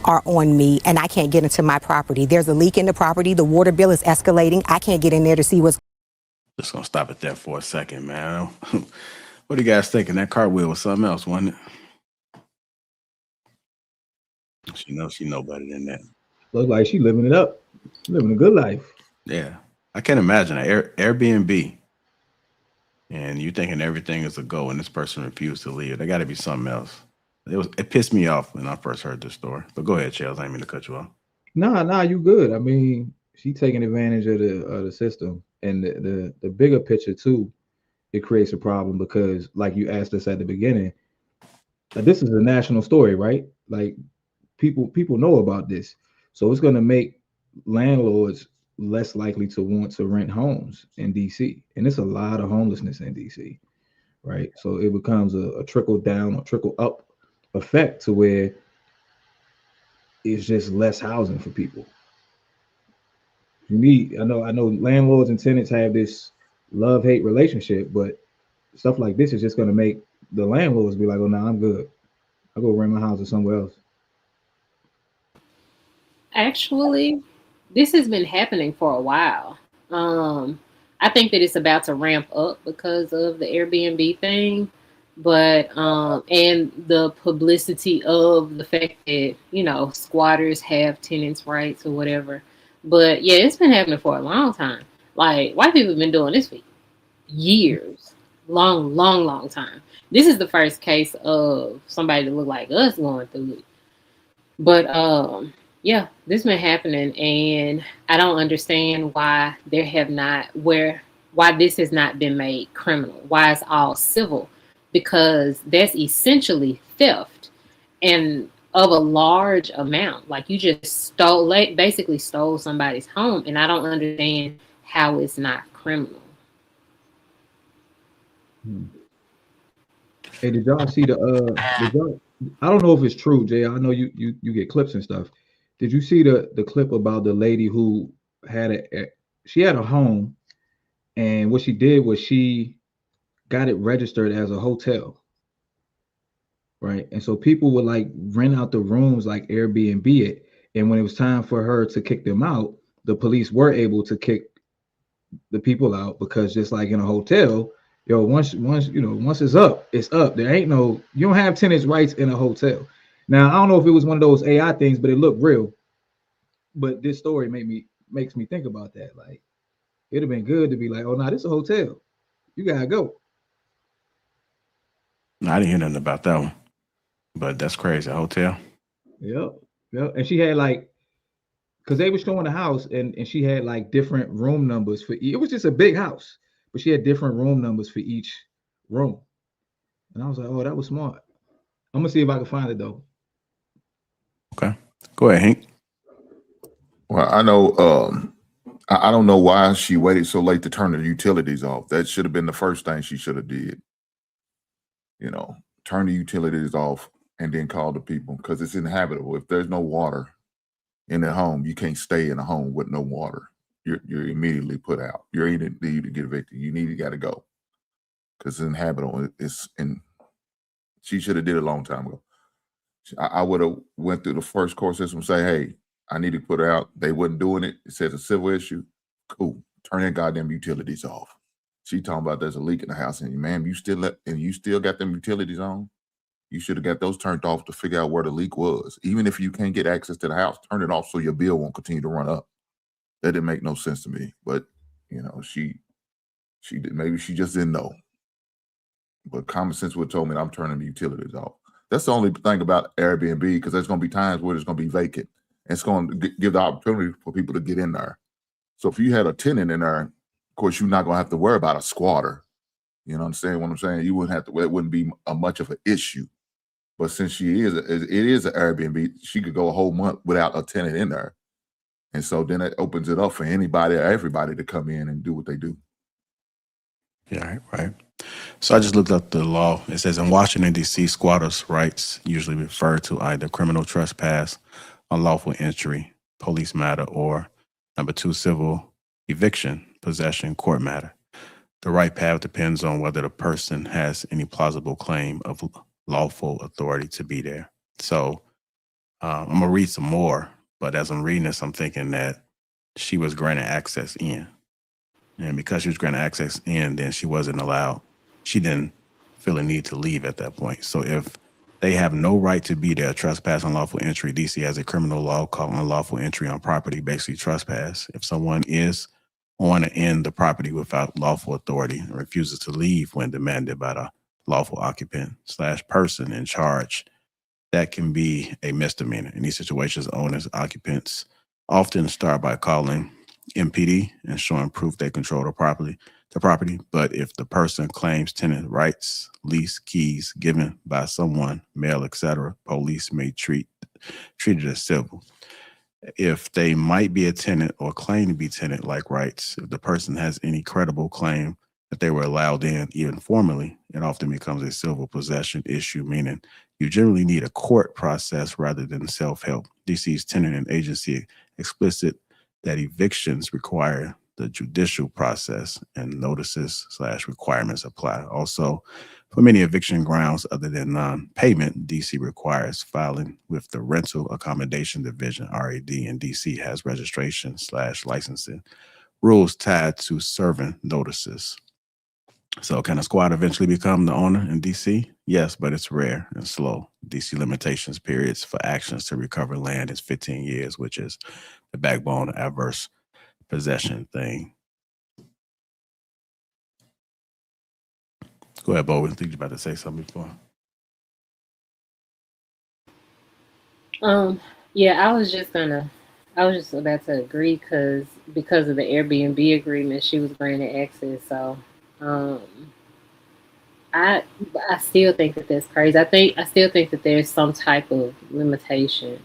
Are on me and I can't get into my property. There's a leak in the property. The water bill is escalating. I can't get in there to see what's. Just gonna stop it there for a second, man. What do you guys thinking? That cartwheel was something else, wasn't it? She know better than that. Looks like she living it up, living a good life. Yeah, I can't imagine Airbnb, and you thinking everything is a go, and this person refused to leave. There got to be something else. It pissed me off when I first heard this story. But go ahead, Chels. I didn't mean to cut you off. Nah, you good. I mean, she taking advantage of the system and the bigger picture too. It creates a problem because, like you asked us at the beginning, this is a national story, right? Like people know about this, so it's going to make landlords less likely to want to rent homes in DC, and it's a lot of homelessness in DC, right? So it becomes a trickle down or trickle up effect to where it's just less housing for people. I know landlords and tenants have this love-hate relationship, but stuff like this is just going to make the landlords be like, oh no, I'm good, I'll go rent my house or somewhere else. Actually, this has been happening for a while. I think that it's about to ramp up because of the Airbnb thing, but and the publicity of the fact that squatters have tenants' rights or whatever. But yeah, it's been happening for a long time. Like white people have been doing this for years, long time. This is the first case of somebody that looked like us going through it. But yeah, this been happening, and I don't understand why why this has not been made criminal. Why it's all civil, because that's essentially theft and of a large amount. Like you just basically stole somebody's home, and I don't understand how it's not criminal. Hey, did y'all see I don't know if it's true, Jay. I know you get clips and stuff. Did you see the clip about the lady who she had a home, and what she did was she got it registered as a hotel, right? And so people would like rent out the rooms like Airbnb it, and when it was time for her to kick them out, the police were able to kick the people out, because just like in a hotel, once it's up, it's up. There ain't no, you don't have tenants' rights in a hotel. Now I don't know if it was one of those AI things, but it looked real. But this story makes me think about that. Like it'd have been good to be like, oh no, this is a hotel. You gotta go. No, I didn't hear nothing about that one. But that's crazy. A hotel. Yep. And she had like, because they were showing the house, and she had like different room numbers for it was just a big house, but she had different room numbers for each room. And I was like, oh, that was smart. I'm gonna see if I can find it though. Okay. Go ahead, Hank. Well, I know I don't know why she waited so late to turn the utilities off. That should have been the first thing she should have did. Turn the utilities off and then call the people, because it's inhabitable. If there's no water in the home, you can't stay in a home with no water. You're immediately put out. You're either need to get evicted. You got to go, because it's inhabitable. She should have did it a long time ago. I would have went through the first court system and say, hey, I need to put her out. They wasn't doing it. It says a civil issue. Cool. Turn their goddamn utilities off. She talking about there's a leak in the house, and ma'am, you still got them utilities on. You should have got those turned off to figure out where the leak was. Even if you can't get access to the house, turn it off so your bill won't continue to run up. That didn't make no sense to me. But she did. Maybe she just didn't know. But common sense would have told me I'm turning the utilities off. That's the only thing about Airbnb, because there's going to be times where it's going to be vacant, and it's going to give the opportunity for people to get in there. So if you had a tenant in there, of course, you're not going to have to worry about a squatter. You know what I'm saying? You wouldn't have to. It wouldn't be much of an issue. But since it is an Airbnb, she could go a whole month without a tenant in there. And so then it opens it up for anybody or everybody to come in and do what they do. Yeah, right. So I just looked up the law. It says in Washington, D.C., squatters' rights usually refer to either criminal trespass, unlawful entry, police matter, or number 2, civil eviction, possession, court matter. The right path depends on whether the person has any plausible claim of lawful authority to be there. So I'm gonna read some more, but as I'm reading this, I'm thinking that she was granted access in, and because she was granted access in, then she wasn't allowed. She didn't feel a need to leave at that point. So if they have no right to be there, trespass, unlawful entry. DC has a criminal law called unlawful entry on property, basically trespass. If someone is on or in the property without lawful authority and refuses to leave when demanded by the lawful occupant / person in charge, that can be a misdemeanor. In these situations, owners, occupants often start by calling MPD and showing proof they control the property. But if the person claims tenant rights, lease keys given by someone, mail, etc., police may treat it as civil. If they might be a tenant or claim to be tenant like rights, if the person has any credible claim that they were allowed in, even formally, it often becomes a civil possession issue, meaning you generally need a court process rather than self-help. DC's tenant and agency explicit that evictions require the judicial process and notices / requirements apply. Also, for many eviction grounds other than non-payment, DC requires filing with the Rental Accommodation Division, RAD, and DC has registration / licensing rules tied to serving notices. So can a squad eventually become the owner in DC? Yes, but it's rare and slow. DC limitations periods for actions to recover land is 15 years, which is the backbone of adverse possession thing. Go ahead, Bo. I think you're about to say something before. Yeah, I was just about to agree because of the Airbnb agreement, she was granted access. So, um, I I still think that that's crazy. I still think that there's some type of limitation.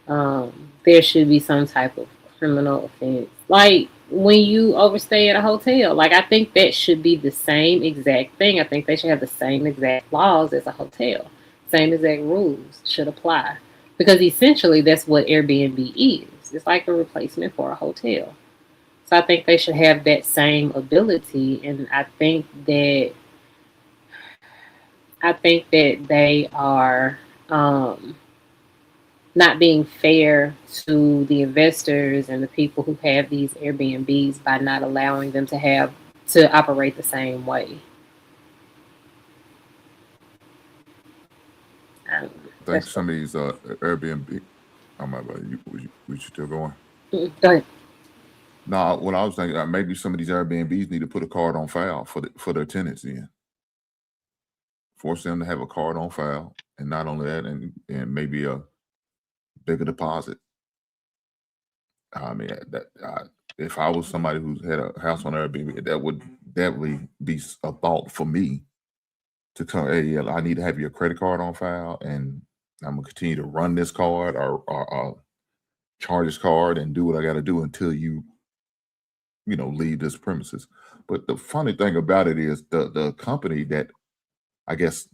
There should be some type of criminal offense, like when you overstay at a hotel. Like I think that should be the same exact thing. I think they should have the same exact laws as a hotel. Same exact rules should apply because essentially that's what Airbnb is. It's like a replacement for a hotel. So I think they should have that same ability, and I think that they are um, not being fair to the investors and the people who have these Airbnbs by not allowing them to operate the same way. I don't know. I think That's some of these Airbnb. Oh my bad. We still going? Go ahead. No, what I was thinking, maybe some of these Airbnbs need to put a card on file for their tenants in. Force them to have a card on file, and not only that, and maybe a bigger deposit. I mean, if I was somebody who had a house on Airbnb, that would definitely be a thought for me to come. Hey, yeah, I need to have your credit card on file, and I'm gonna continue to run this card or charge this card and do what I got to do until you leave this premises. But the funny thing about it is the company that I guess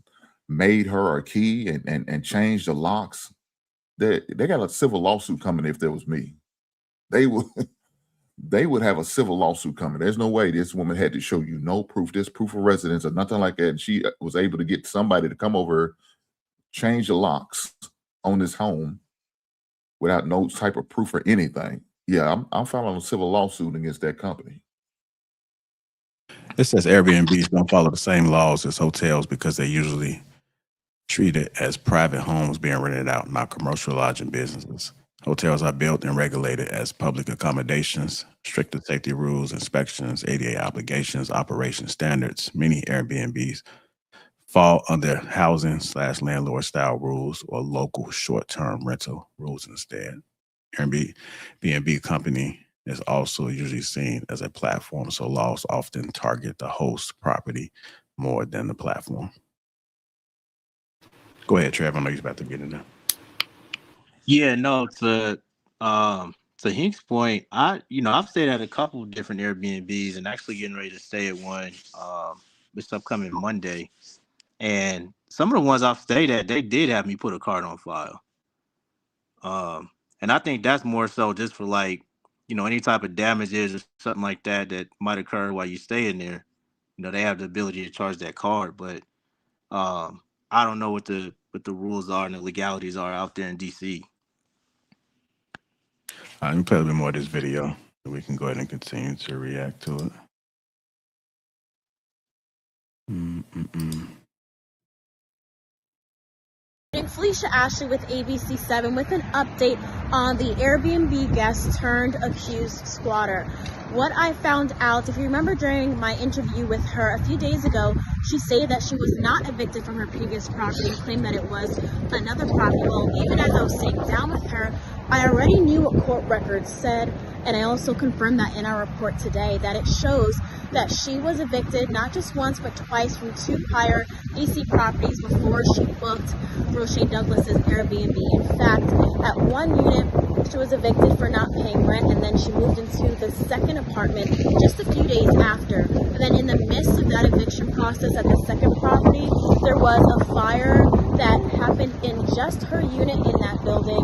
made her a key and changed the locks. They got a civil lawsuit coming if there was me. They would they would have a civil lawsuit coming. There's no way this woman had to show you no proof, this proof of residence or nothing like that. And she was able to get somebody to come over, change the locks on this home without no type of proof or anything. Yeah, I'm filing a civil lawsuit against that company. It says Airbnbs don't follow the same laws as hotels because they usually treat it as private homes being rented out, not commercial lodging businesses. Hotels are built and regulated as public accommodations, stricter safety rules, inspections, ADA obligations, operation standards. Many Airbnbs fall under housing / landlord style rules or local short-term rental rules instead. Airbnb company is also usually seen as a platform, so laws often target the host property more than the platform. Go ahead, Trev. I know you're about to get in there. Yeah, no, to Hink's point, I've stayed at a couple of different Airbnbs and actually getting ready to stay at one this upcoming Monday. And some of the ones I've stayed at, they did have me put a card on file. And I think that's more so just for like, any type of damages or something like that that might occur while you stay in there. They have the ability to charge that card, but I don't know what the what the rules are and the legalities are out there in DC. Let me play a little bit more of this video, so we can go ahead and continue to react to it. Felicia Ashley with ABC7 with an update on the Airbnb guest turned accused squatter. What I found out, if you remember during my interview with her a few days ago, she stated that she was not evicted from her previous property and claimed that it was another property. Well, even as I was sitting down with her, I already knew what court records said, and I also confirmed that in our report today, that it shows that she was evicted not just once but twice from 2 prior DC properties before she booked Rochelle Douglas's Airbnb. In fact, at one unit, she was evicted for not paying rent, and then she moved into the second apartment just a few days after. And then in the midst of that eviction process at the second property, there was a fire that happened in just her unit in that building,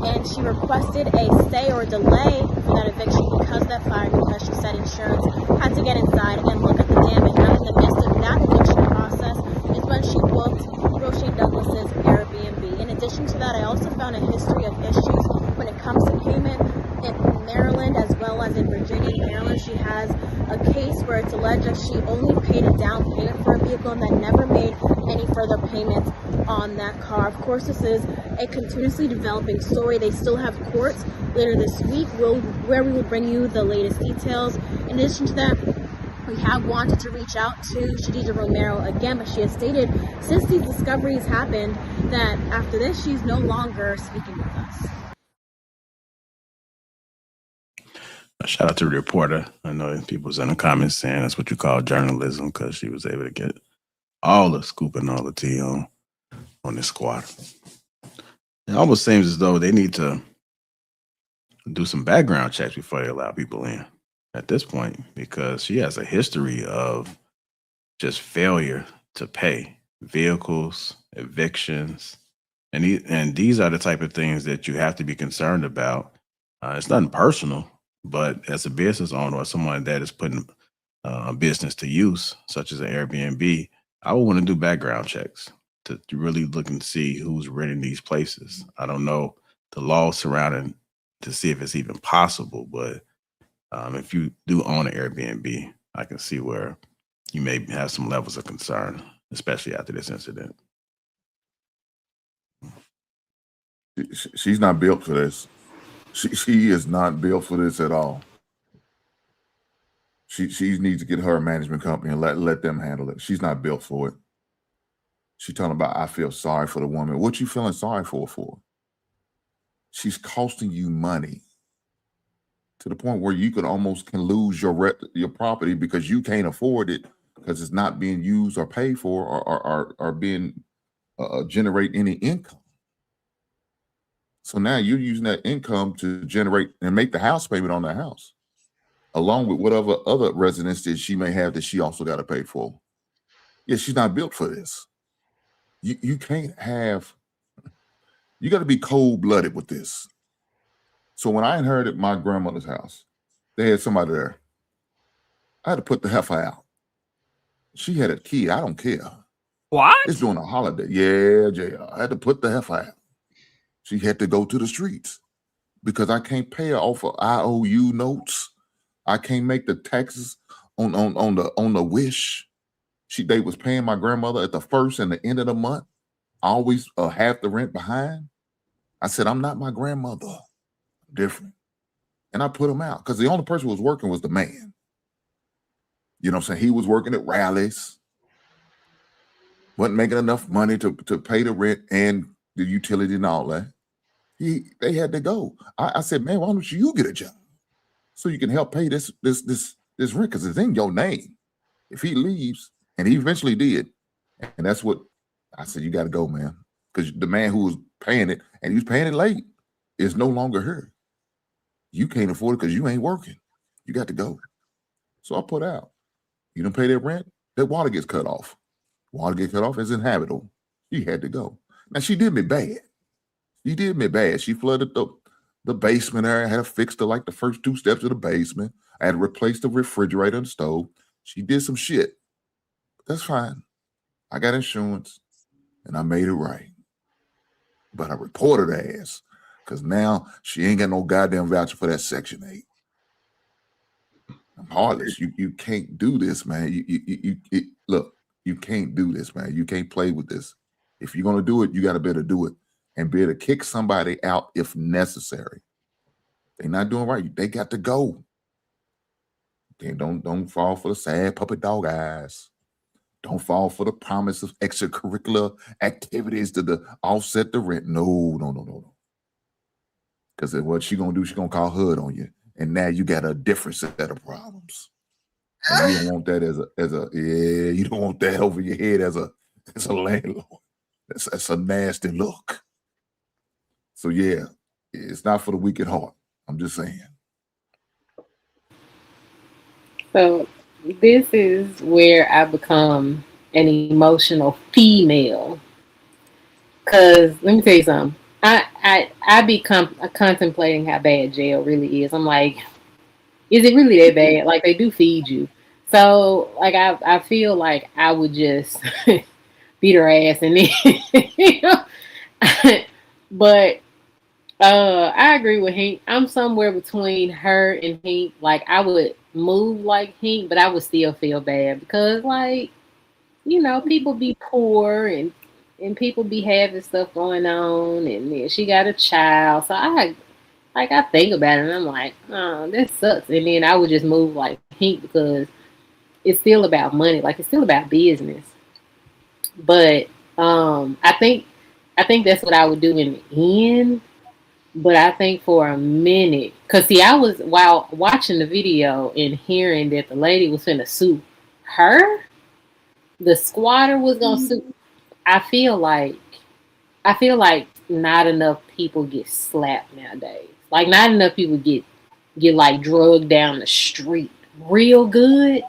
and she requested a stay or delay for that eviction because of that fire, because she said insurance had to get inside and look at the damage. Now, in the midst of that eviction process is when she booked Rochelle Douglas's Airbnb. In addition to that, I also found a history of issues when it comes to payment in Maryland as well as in Virginia. In Maryland, she has a case where it's alleged that she only paid a down payment for a vehicle and then never made any further payments on that car. Of course, this is a continuously developing story. They still have courts later this week where we will bring you the latest details. In addition to that, we have wanted to reach out to Shadija Romero again, but she has stated since these discoveries happened that after this, she's no longer speaking with us. Shout out to the reporter. I know people was in the comments saying that's what you call journalism, because she was able to get all the scoop and all the tea on this squad. It almost seems as though they need to do some background checks before they allow people in at this point, because she has a history of just failure to pay vehicles, evictions, and these are the type of things that you have to be concerned about. It's nothing personal, but as a business owner or someone that is putting a business to use, such as an Airbnb, I would want to do background checks to really look and see who's renting these places. I don't know the law surrounding to see if it's even possible, but if you do own an Airbnb, I can see where you may have some levels of concern, especially after this incident. She's not built for this. She is not built for this at all. She needs to get her a management company and let them handle it. She's not built for it. She's talking about, I feel sorry for the woman. What you feeling sorry for? She's costing you money to the point where you can lose your property because you can't afford it because it's not being used or paid for or being generate any income. So now you're using that income to generate and make the house payment on that house, along with whatever other residences she may have that she also got to pay for. Yeah, she's not built for this. You can't have, you got to be cold-blooded with this. So when I inherited my grandmother's house, they had somebody there. I had to put the heifer out. She had a key. I don't care. What? It's during a holiday. Yeah, JR. I had to put the heifer out. She had to go to the streets because I can't pay her off of IOU notes. I can't make the taxes on the wish. They was paying my grandmother at the first and the end of the month. Always half the rent behind. I said, I'm not my grandmother. I'm different. And I put him out because the only person who was working was the man. You know what I'm saying? He was working at rallies. Wasn't making enough money to pay the rent and the utility and all that. They had to go. I said, man, why don't you get a job so you can help pay this rent, because it's in your name. If he leaves, and he eventually did, and that's what I said, you got to go, man, because the man who was paying it, and he was paying it late, is no longer here. You can't afford it because you ain't working. You got to go. So I put out. You don't pay that rent, that water gets cut off. Water gets cut off is inhabitable. She had to go. Now, she did me bad. She flooded the basement area. I had to fix the first 2 steps of the basement. I had to replace the refrigerator and stove. She did some shit. That's fine. I got insurance and I made it right. but I reported her ass because now she ain't got no goddamn voucher for that Section 8. I'm heartless. You can't do this, man. Look, you can't do this, man. You can't play with this. If you're gonna do it, you gotta better do it and be able to kick somebody out if necessary. They're not doing right. They got to go. Then don't fall for the sad puppet dog eyes. Don't fall for the promise of extracurricular activities to offset the rent. No. Because what she gonna do, she gonna call HUD on you. And now you got a different set of problems. And you don't want that you don't want that over your head as a landlord. That's a nasty look. So yeah, it's not for the weak at heart. I'm just saying. So this is where I become an emotional female. Cause let me tell you something. I become contemplating how bad jail really is. I'm like, is it really that bad? Like they do feed you. So like I feel like I would just beat her ass and then you know. But I agree with Hank. I'm somewhere between her and Hank. Like I would move like Hank, but I would still feel bad because like, you know, people be poor and people be having stuff going on and then she got a child. So I think about it and I'm like, oh, that sucks. And then I would just move like Hank because it's still about money. Like it's still about business. But I think that's what I would do in the end. But I think for a minute, because see, I was, while watching the video and hearing that the lady was finna sue her, the squatter was gonna sue. I feel like not enough people get slapped nowadays. Like not enough people get like drugged down the street real good.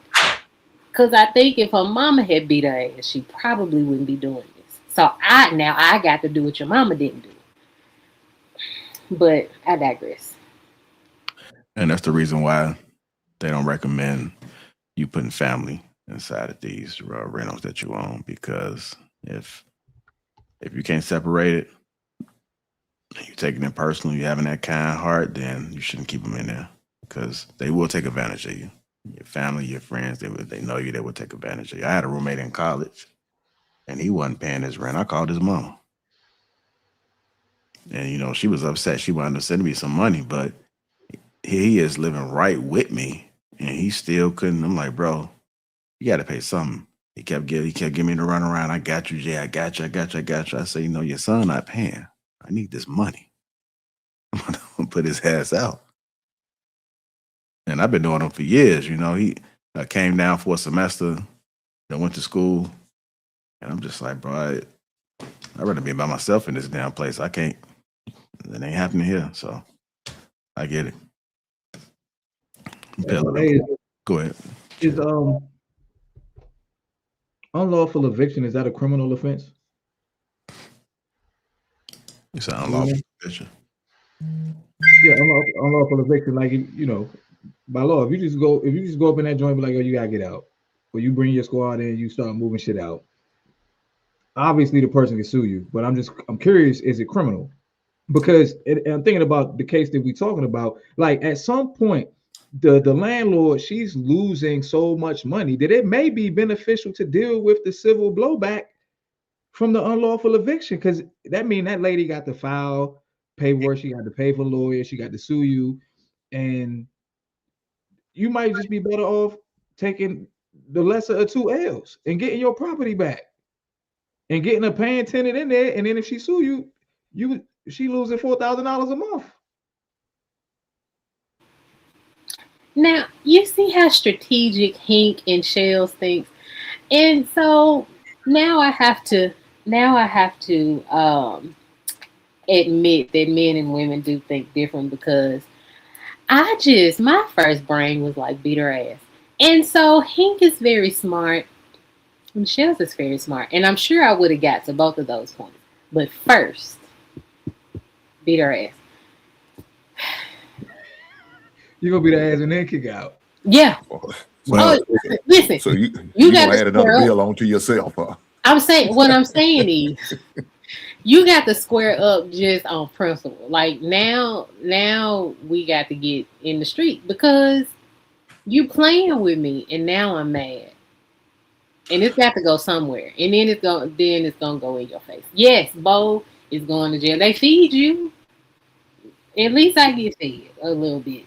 Because I think if her mama had beat her ass, she probably wouldn't be doing this. So I got to do what your mama didn't do. But I digress. And that's the reason why they don't recommend you putting family inside of these rentals that you own, because if you can't separate it, you're taking it personal, you're having that kind heart, then you shouldn't keep them in there because they will take advantage of you. Your family, your friends, they know you, they will take advantage of you. I had a roommate in college and he wasn't paying his rent. I called his mama. And, you know, she was upset. She wanted to send me some money, but he is living right with me and he still couldn't. I'm like, bro, you got to pay something. He kept giving me the runaround. I got you, Jay. I got you. I said, you know, your son not paying. I need this money. I'm going to put his ass out. And I've been doing him for years. You know, he came down for a semester, then went to school. And I'm just like, bro, I'd rather be by myself in this damn place. I can't. It ain't happening here. So I get it. Hey, go ahead. Is unlawful eviction, is that a criminal offense? You said unlawful eviction? Yeah, unlawful eviction, like, you know, by law, if you just go up in that joint, be like, oh, you gotta get out, or you bring your squad in, you start moving shit out. Obviously, the person can sue you, but I'm curious, is it criminal? Because I'm thinking about the case that we're talking about. Like at some point, the landlord, she's losing so much money that it may be beneficial to deal with the civil blowback from the unlawful eviction, because that means that lady got to file paperwork, she got to pay for lawyers, she got to sue you, and you might just be better off taking the lesser of two L's and getting your property back and getting a paying tenant in there. And then if she sue you, she losing $4,000 a month. Now you see how strategic Hank and Shells thinks, and so now I have to admit that men and women do think different, because my first brain was like, beat her ass. And so Hank is very smart and Shells is very smart, and I'm sure I would have got to both of those points. But first, beat her ass. You're gonna beat her ass and then kick out. Yeah. Well, listen. So you gotta add another bill onto yourself, huh? What I'm saying is, You got to square up just on principle. Like now we got to get in the street because you playing with me, and now I'm mad. And it's got to go somewhere, and then it's gonna go in your face. Yes, Bo is going to jail. They feed you. At least I get fed a little bit.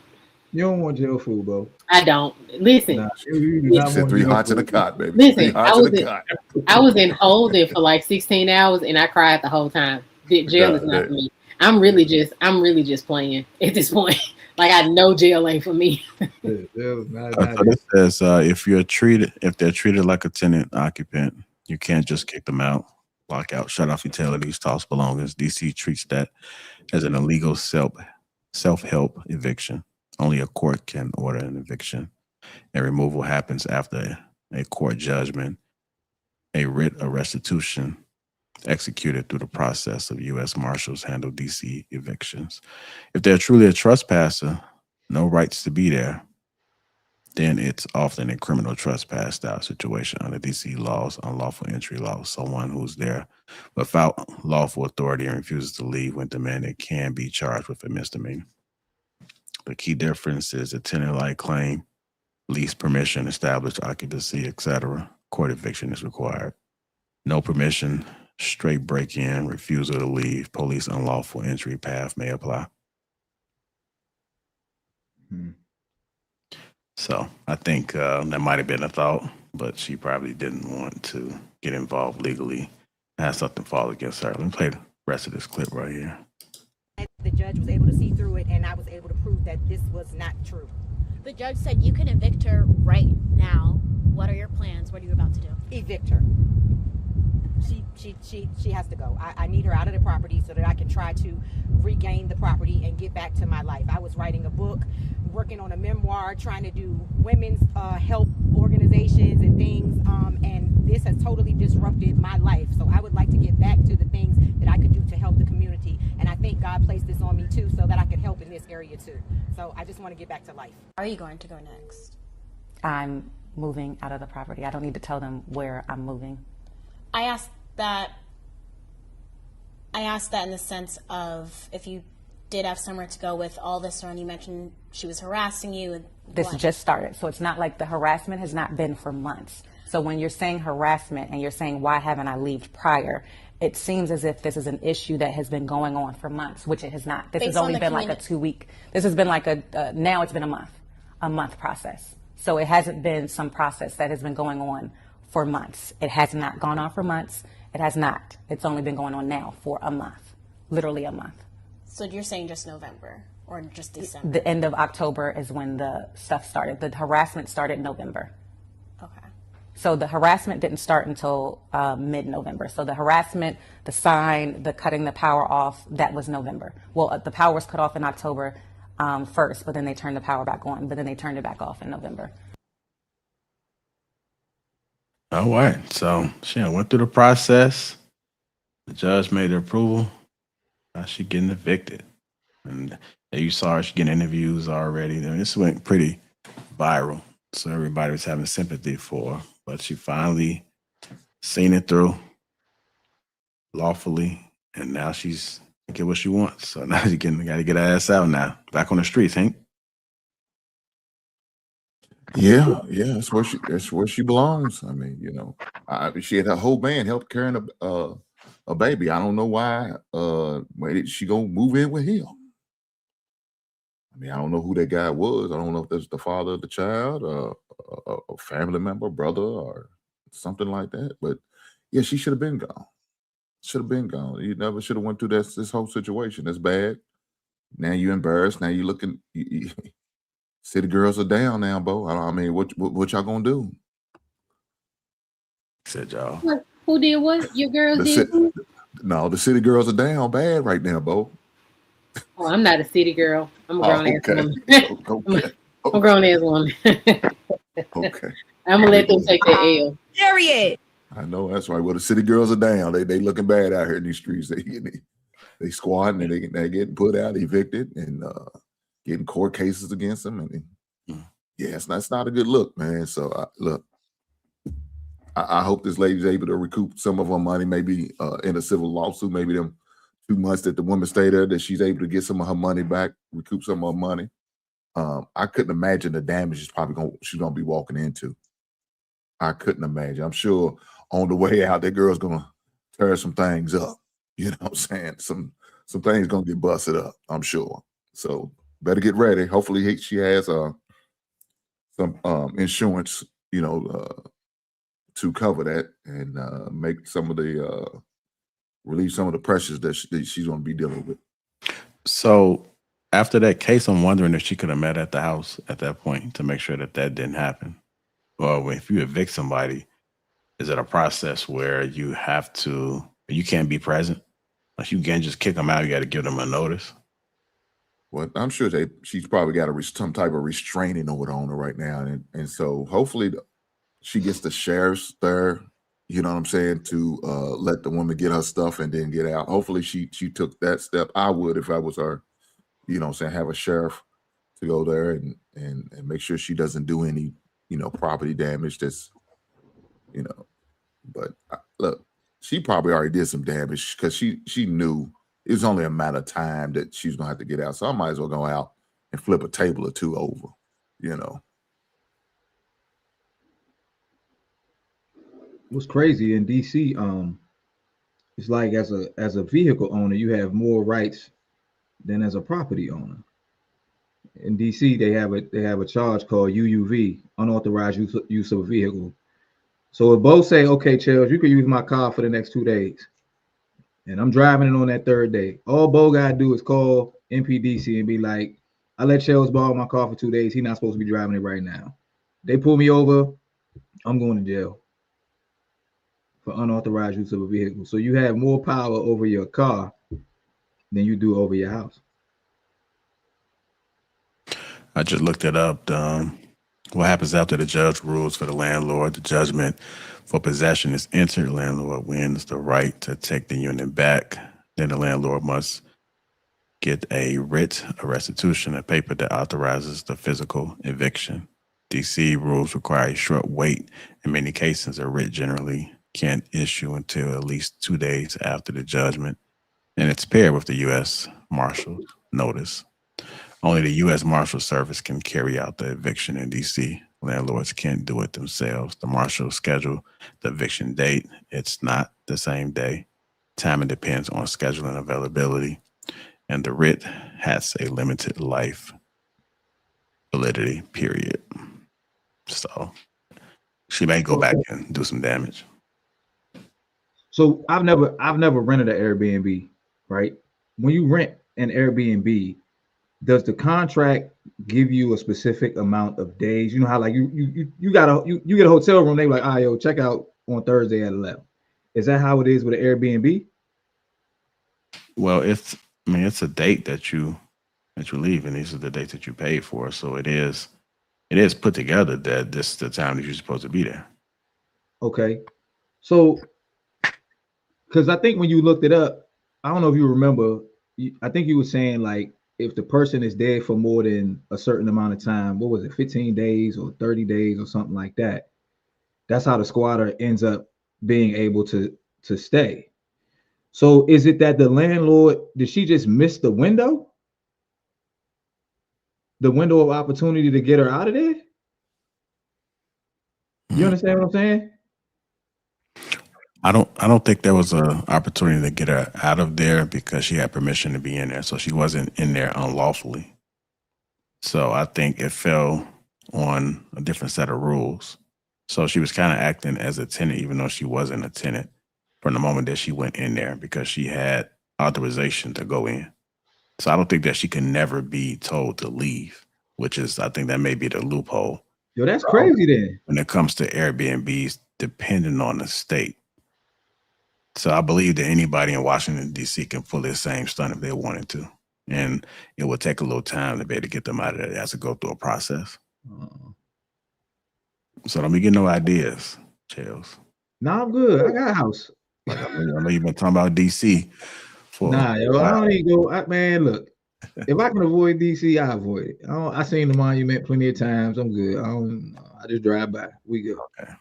You don't want jail food, bro. I don't listen. Nah, you do She not said want 3 jail hearts in a food. cot, baby. Listen, 3 hearts in a cot. I was in holding for like 16 hours, and I cried the whole time. Jail is not for me. I'm really just playing at this point. Like I know jail ain't for me. Jail is not So this says if they're treated like a tenant occupant, you can't just kick them out, lock out, shut off utilities, toss belongings. DC treats that as an illegal self-help eviction. Only a court can order an eviction, and removal happens after a court judgment, a writ of restitution executed through the process of U.S. Marshals handle DC evictions. If they're truly a trespasser, no rights to be there, then it's often a criminal trespass style situation under DC laws, unlawful entry laws. Someone who's there without lawful authority and refuses to leave when demanded can be charged with a misdemeanor. The key difference is a tenant-like claim, lease permission, established occupancy, etc. Court eviction is required. No permission, straight break-in, refusal to leave, police unlawful entry path may apply. So I think that might have been a thought, but she probably didn't want to get involved legally, have something fall against her. Let me play the rest of this clip right here. The judge was able to see through it, and I was able to prove that this was not true. The judge said you can evict her right now. What are your plans? What are you about to do? Evict her. She has to go. I need her out of the property so that I can try to regain the property and get back to my life. I was writing a book, working on a memoir, trying to do women's help organizations and things, and this has totally disrupted my life. So I would like to get back to the things that I could do to help the community, and I think God placed this on me too so that I could help in this area too. So I just want to get back to life. Are you going to go next? I'm moving out of the property. I don't need to tell them where I'm moving. I asked that in the sense of if you did have somewhere to go with all this, and you mentioned she was harassing you. And this just started, so it's not like the harassment has not been for months. So when you're saying harassment and you're saying why haven't I left prior, it seems as if this is an issue that has been going on for months, which it has not. This has only been like a 2-week. This has been like now it's been a month process. So it hasn't been some process that has been going on for months. It has not gone on for months. It has not. It's only been going on now for a month, literally a month. So you're saying just November or just December? The end of October is when the stuff started. The harassment started in November. Okay. So the harassment didn't start until mid-November. So the harassment, the sign, the cutting the power off, that was November. Well, the power was cut off in October 1st, but then they turned the power back on, but then they turned it back off in November. All right. So she went through the process. The judge made the approval. Now she getting evicted. And you saw her, she getting interviews already. I mean, this went pretty viral. So everybody was having sympathy for her. But she finally seen it through lawfully. And now she's get what she wants. So now she got to get her ass out now. Back on the streets, Hank. Yeah, that's where she belongs. I mean, she had her whole band help carrying a baby. I don't know why. Where did she go move in with him? I mean, I don't know who that guy was. I don't know if that's the father of the child, a family member, brother, or something like that. But yeah, she should have been gone. Should have been gone. You never should have went through this whole situation. That's bad. Now you embarrassed. Now you looking. City girls are down now, Bo. I mean, what y'all gonna do? Said y'all. Who did what? Your girls did? No, the city girls are down bad right now, Bo. Oh, I'm not a city girl. I'm a grown ass woman. Okay. I'm a grown ass woman. Okay. I'm gonna let them take that L. Period. I know that's right. Well, the city girls are down. They looking bad out here in these streets. They squatting and they getting put out, evicted, and getting court cases against them. And yeah, that's not a good look, man. So look, I hope this lady's able to recoup some of her money, maybe in a civil lawsuit, maybe them 2 months that the woman stayed there, that she's able to get some of her money back, recoup some of her money. I couldn't imagine the damage she's gonna be walking into. I couldn't imagine. I'm sure on the way out, that girl's gonna tear some things up. You know what I'm saying? Some things gonna get busted up, I'm sure. So better get ready. Hopefully she has some insurance, to cover that and make some of the relieve some of the pressures that she's going to be dealing with. So after that case, I'm wondering if she could have met at the house at that point to make sure that didn't happen. Or if you evict somebody, is it a process where you can't be present? Like you can't just kick them out. You got to give them a notice. Well, I'm sure she's probably got some type of restraining order on her right now, and so hopefully she gets the sheriff's there. You know what I'm saying, to let the woman get her stuff and then get out. Hopefully she took that step. I would if I was her. You know what I'm saying, have a sheriff to go there and make sure she doesn't do any property damage. That's but look, she probably already did some damage because she knew it was only a matter of time that she was gonna have to get out. So I might as well go out and flip a table or two over. What's crazy in DC, it's like as a vehicle owner, you have more rights than as a property owner. In DC, they have a charge called UUV, unauthorized use of a vehicle. So if both say, okay, Charles, you can use my car for the next 2 days, and I'm driving it on that third day, all Bo gotta do is call MPDC and be like, I let Charles borrow my car for 2 days. He's not supposed to be driving it right now. They pull me over, I'm going to jail for unauthorized use of a vehicle. So you have more power over your car than you do over your house. I just looked it up. What happens after the judge rules for the landlord? The judgment for possession is entered. Landlord wins the right to take the unit back. Then the landlord must get a writ of restitution, a paper that authorizes the physical eviction. DC rules require a short wait. In many cases, a writ generally can't issue until at least 2 days after the judgment, and it's paired with the U.S. Marshal's notice. Only the U.S. Marshal Service can carry out the eviction in D.C. Landlords can't do it themselves. The Marshal schedule the eviction date. It's not the same day. Timing depends on scheduling availability, and the writ has a limited life validity period. So she may go back and do some damage. So I've never rented an Airbnb, right? When you rent an Airbnb, does the contract give you a specific amount of days? You know how like you get a hotel room, they like, yo, check out on Thursday at 11. Is that how it is with an Airbnb? Well, it's a date that you leave, and these are the dates that you paid for. So it is put together that this is the time that you're supposed to be there. Okay. So because I think when you looked it up, I don't know if you remember, I think you were saying like if the person is dead for more than a certain amount of time, what was it, 15 days or 30 days or something like that, that's how the squatter ends up being able to stay. So is it that the landlord, did she just miss the window of opportunity to get her out of there? You understand what I'm saying? I don't think there was an opportunity to get her out of there because she had permission to be in there. So she wasn't in there unlawfully. So I think it fell on a different set of rules. So she was kind of acting as a tenant, even though she wasn't a tenant from the moment that she went in there because she had authorization to go in. So I don't think that she can never be told to leave, which is, I think that may be the loophole. Yo, that's crazy then. When it comes to Airbnbs, depending on the state. So I believe that anybody in Washington, D.C. can pull this same stunt if they wanted to. And it would take a little time to be able to get them out of there. It has to go through a process. So don't be getting no ideas, Charles. No, I'm good. I got a house. Like I know you've been talking about D.C. for I don't even go. Man, look, if I can avoid D.C., I avoid it. I seen the monument plenty of times. I'm good. I just drive by. We good. Okay.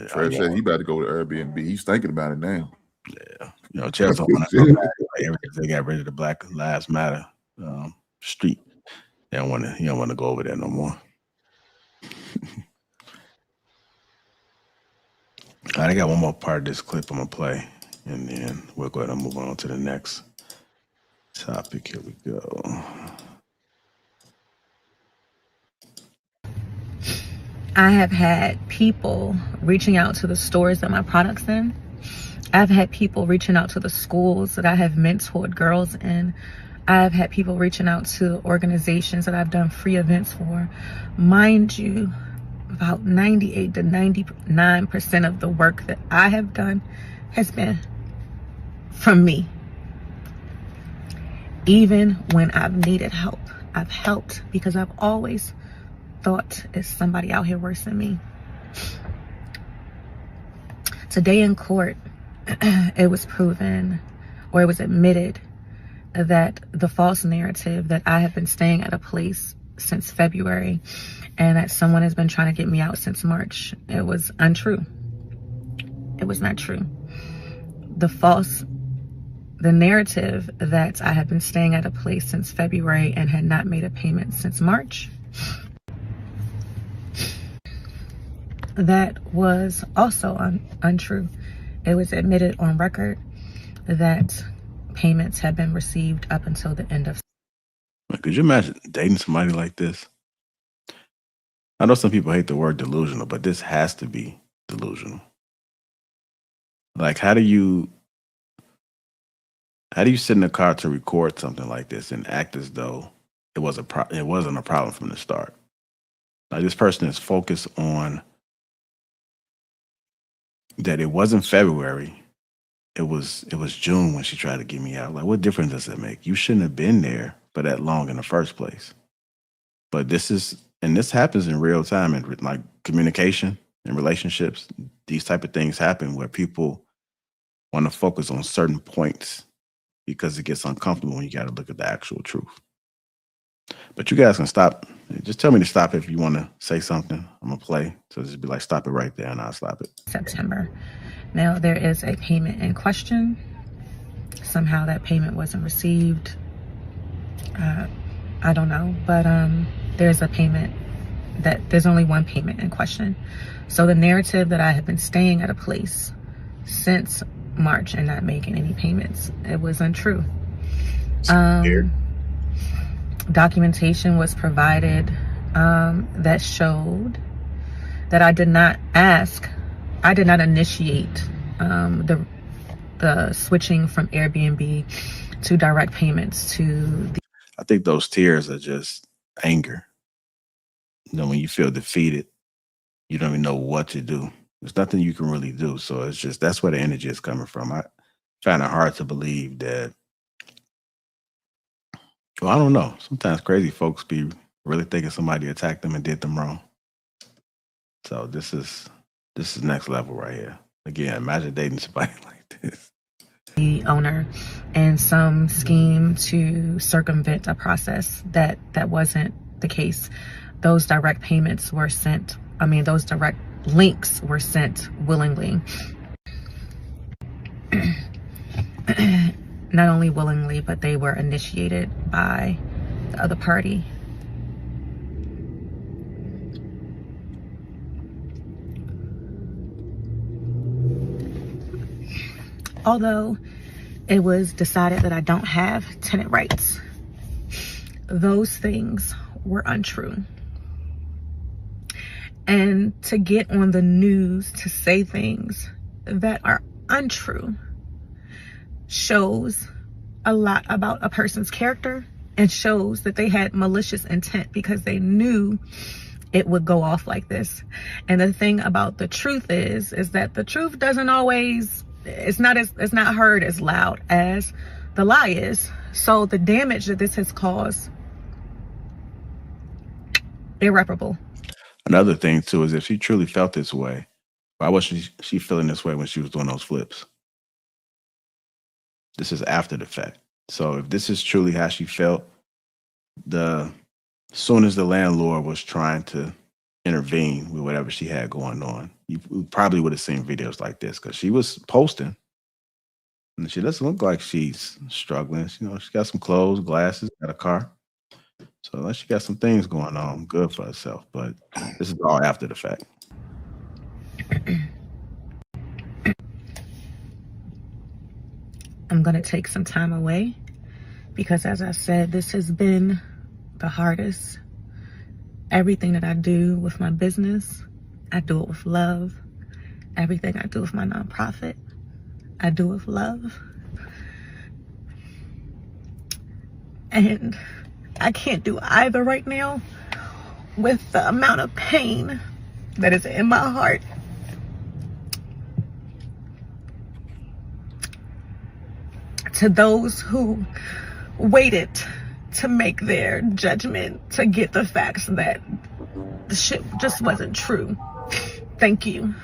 Trev said he about to go to Airbnb. He's thinking about it now. Yeah, you know, Chelsea don't want to go back. Like, they got rid of the Black Lives Matter street. They don't want to. You don't want to go over there no more. All right, I got one more part of this clip I'm gonna play, and then we'll go ahead and move on to the next topic. Here we go. I have had people reaching out to the stores that my products in. I've had people reaching out to the schools that I have mentored girls in. I've had people reaching out to organizations that I've done free events for. Mind you, about 98 to 99% of the work that I have done has been from me. Even when I've needed help, I've helped because I've always thought it's somebody out here worse than me. Today in court, it was proven, or it was admitted, that the false narrative that I have been staying at a place since February and that someone has been trying to get me out since March, it was untrue. It was not true. The narrative that I had been staying at a place since February and had not made a payment since March, that was also untrue. It was admitted on record that payments had been received up until the end of. Could you imagine dating somebody like this? I know some people hate the word delusional, but this has to be delusional. Like, how do you sit in the car to record something like this and act as though it wasn't a problem from the start? Like, this person is focused on that it wasn't February. It was June when she tried to get me out. Like, what difference does it make? You shouldn't have been there for that long in the first place. But this happens in real time, and like communication and relationships, these type of things happen where people want to focus on certain points because it gets uncomfortable when you got to look at the actual truth. But you guys can stop. Just tell me to stop if you want to say something. I'm going to play. So just be like, stop it right there, and I'll stop it. September. Now, there is a payment in question. Somehow that payment wasn't received. I don't know. But there's only one payment in question. So the narrative that I have been staying at a place since March and not making any payments, it was untrue. Documentation was provided that showed that I did not initiate the switching from Airbnb to direct payments to the. I think those tears are just anger. You know, when you feel defeated, you don't even know what to do. There's nothing you can really do. So it's just, that's where the energy is coming from. I find it hard to believe that. Well, I don't know. Sometimes crazy folks be really thinking somebody attacked them and did them wrong. So this is next level right here. Again, imagine dating somebody like this. The owner and some scheme to circumvent a process that wasn't the case. Those direct payments were sent. Those direct links were sent willingly. Not only willingly, but they were initiated by the other party. Although it was decided that I don't have tenant rights, those things were untrue. And to get on the news to say things that are untrue shows a lot about a person's character and shows that they had malicious intent because they knew it would go off like this. And the thing about the truth is that the truth doesn't always, it's not heard as loud as the lie is. So the damage that this has caused, irreparable. Another thing too is if she truly felt this way, why wasn't she feeling this way when she was doing those flips? This is after the fact. So if this is truly how she felt, as soon as the landlord was trying to intervene with whatever she had going on. You probably would have seen videos like this because she was posting, and she doesn't look like she's struggling. You know, she got some clothes, glasses, got a car. So unless she got some things going on, good for herself. But this is all after the fact. I'm going to take some time away because, as I said, this has been the hardest. Everything that I do with my business, I do it with love. Everything I do with my nonprofit, I do with love. And I can't do either right now with the amount of pain that is in my heart. To those who waited to make their judgment, to get the facts that the shit just wasn't true, thank you.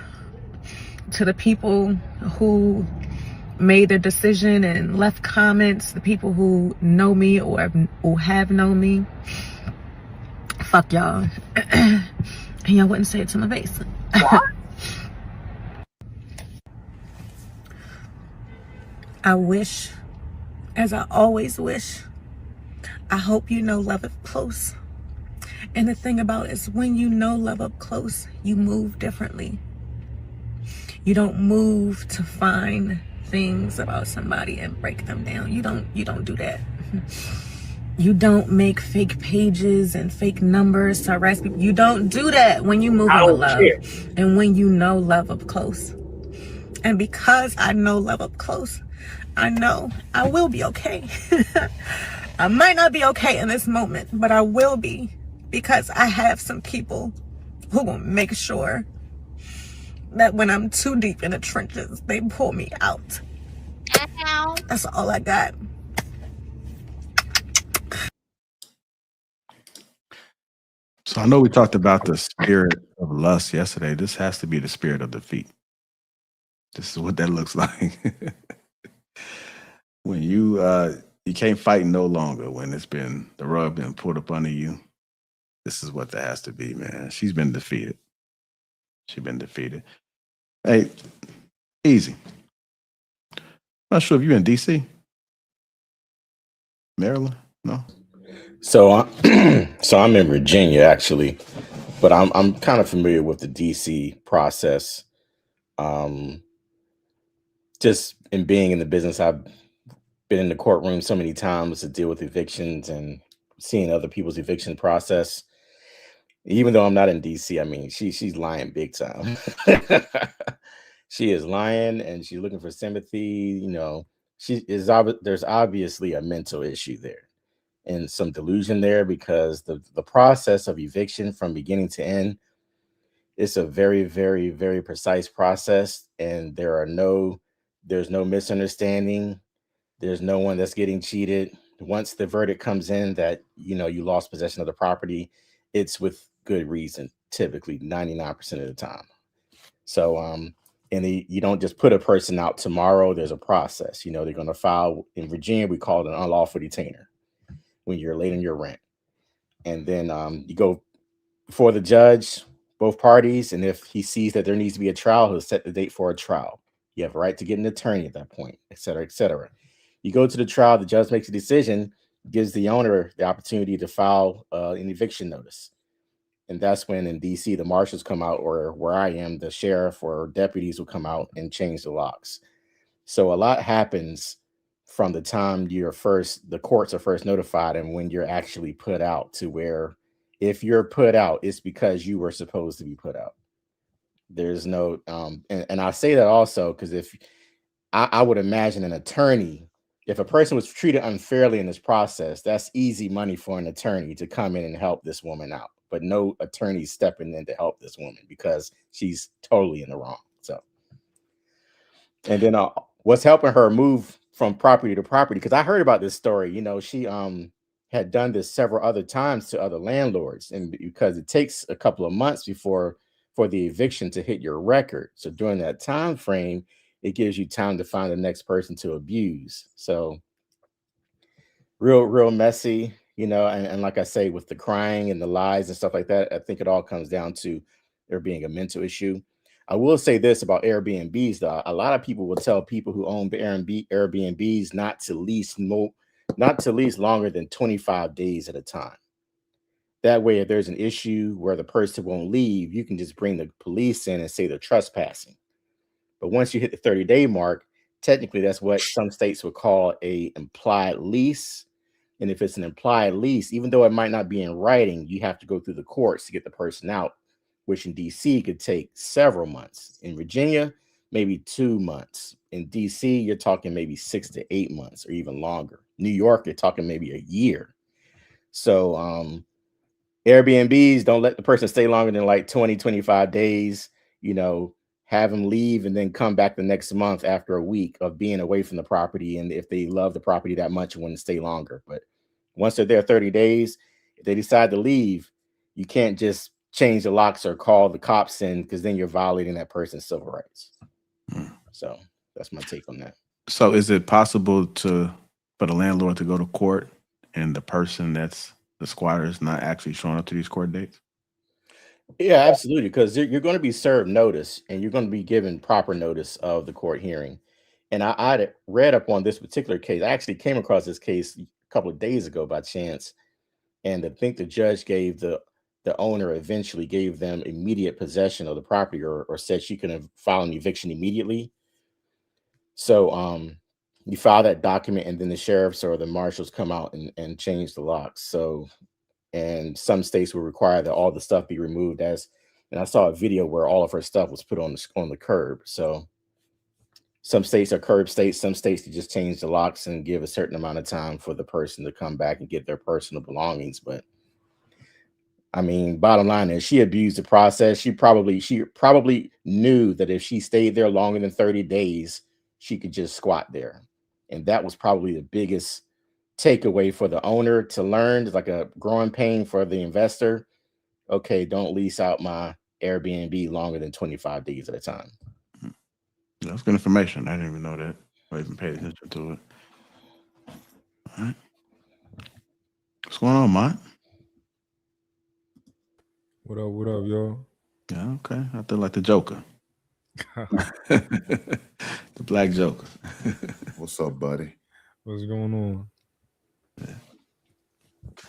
To the people who made their decision and left comments, the people who know me or who have known me, fuck y'all. And y'all wouldn't say it to my face. I wish, as I always wish, I hope you know love up close. And the thing about it is, when you know love up close, you move differently. You don't move to find things about somebody and break them down. You don't do that. You don't make fake pages and fake numbers to harass people. You don't do that when you move with love and when you know love up close. And because I know love up close, I know I will be okay. I might not be okay in this moment, but I will be, because I have some people who will make sure that when I'm too deep in the trenches, they pull me out. That's all I got. So I know we talked about the spirit of lust yesterday. This has to be the spirit of defeat. This is what that looks like. When you can't fight no longer, when the rug been pulled up under you, this is what that has to be, man. She's been defeated. She's been defeated. Hey, easy. I'm not sure if you're in DC, Maryland. No. So I'm in Virginia actually, but I'm kind of familiar with the DC process. Just in being in the business, I've been in the courtroom so many times to deal with evictions and seeing other people's eviction process. Even though I'm not in DC, I mean, she's lying big time. She is lying and she's looking for sympathy. You know, there's obviously a mental issue there and some delusion there, because the process of eviction from beginning to end, it's a very, very, very precise process, and there's no misunderstanding. There's no one that's getting cheated. Once the verdict comes in that, you know, you lost possession of the property, it's with good reason, typically 99% of the time. So, you don't just put a person out tomorrow. There's a process. You know, they're going to file. In Virginia, we call it an unlawful detainer when you're late on your rent. And then you go before the judge, both parties, and if he sees that there needs to be a trial, he'll set the date for a trial. You have a right to get an attorney at that point, et cetera, et cetera. You go to the trial, the judge makes a decision, gives the owner the opportunity to file an eviction notice. And that's when in DC, the marshals come out, or where I am, the sheriff or deputies will come out and change the locks. So a lot happens from the time the courts are first notified and when you're actually put out, to where if you're put out, it's because you were supposed to be put out. There's no, and I say that also because if I would imagine an attorney, if a person was treated unfairly in this process, that's easy money for an attorney to come in and help this woman out. But no attorney stepping in to help this woman because she's totally in the wrong. So, and then what's helping her move from property to property? Because I heard about this story. You know, she had done this several other times to other landlords, and because it takes a couple of months for the eviction to hit your record. So during that time frame, it gives you time to find the next person to abuse. So real messy. And like I say, with the crying and the lies and stuff like that, I think it all comes down to there being a mental issue. I will say this about Airbnbs, though. A lot of people will tell people who own Airbnbs not to lease longer than 25 days at a time. That way, if there's an issue where the person won't leave, you can just bring the police in and say they're trespassing. But once you hit the 30-day mark, technically that's what some states would call a implied lease. And if it's an implied lease, even though it might not be in writing, you have to go through the courts to get the person out, which in DC could take several months. In Virginia, maybe 2 months. In DC, you're talking maybe 6 to 8 months or even longer. New York, you're talking maybe a year. So Airbnbs, don't let the person stay longer than like 20, 25 days, have them leave and then come back the next month after a week of being away from the property. And if they love the property that much, want to stay longer. But once they're there 30 days, if they decide to leave, you can't just change the locks or call the cops in, because then you're violating that person's civil rights. So that's my take on that. So is it possible for the landlord to go to court and the person that's the squatter is not actually showing up to these court dates? Yeah, absolutely. Because you're going to be served notice and you're going to be given proper notice of the court hearing. And I read up on this particular case. I actually came across this case a couple of days ago by chance. And I think the judge gave the owner eventually gave them immediate possession of the property, or said she can file an eviction immediately. So you file that document and then the sheriffs or the marshals come out and change the locks. So, and some states will require that all the stuff be removed, and I saw a video where all of her stuff was put on the curb. So some states are curb states, some states you just change the locks and give a certain amount of time for the person to come back and get their personal belongings. But I mean, bottom line is she abused the process. She probably knew that if she stayed there longer than 30 days, she could just squat there. And that was probably the biggest takeaway for the owner to learn. It's like a growing pain for the investor. Okay, don't lease out my Airbnb longer than 25 days at a time. That's good information. I didn't even know that. I even paid attention to it. All right. What's going on, Mont? What up, y'all? Yeah, okay. I feel like the Joker. The Black Joker. What's up, buddy? What's going on?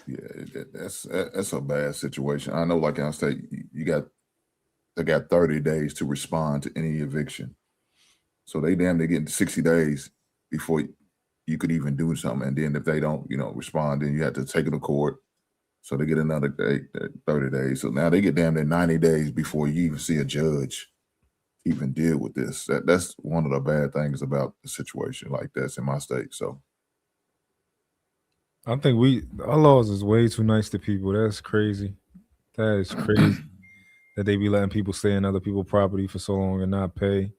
Yeah, that's a bad situation. I know, like I say, they got 30 days to respond to any eviction. So they getting 60 days before you could even do something. And then if they don't, respond, then you have to take it to court. So they get another 30 days. So now they get damn near 90 days before you even see a judge even deal with this. That's one of the bad things about the situation like that's in my state. So I think our laws is way too nice to people. That's crazy. That is crazy that they be letting people stay in other people's property for so long and not pay.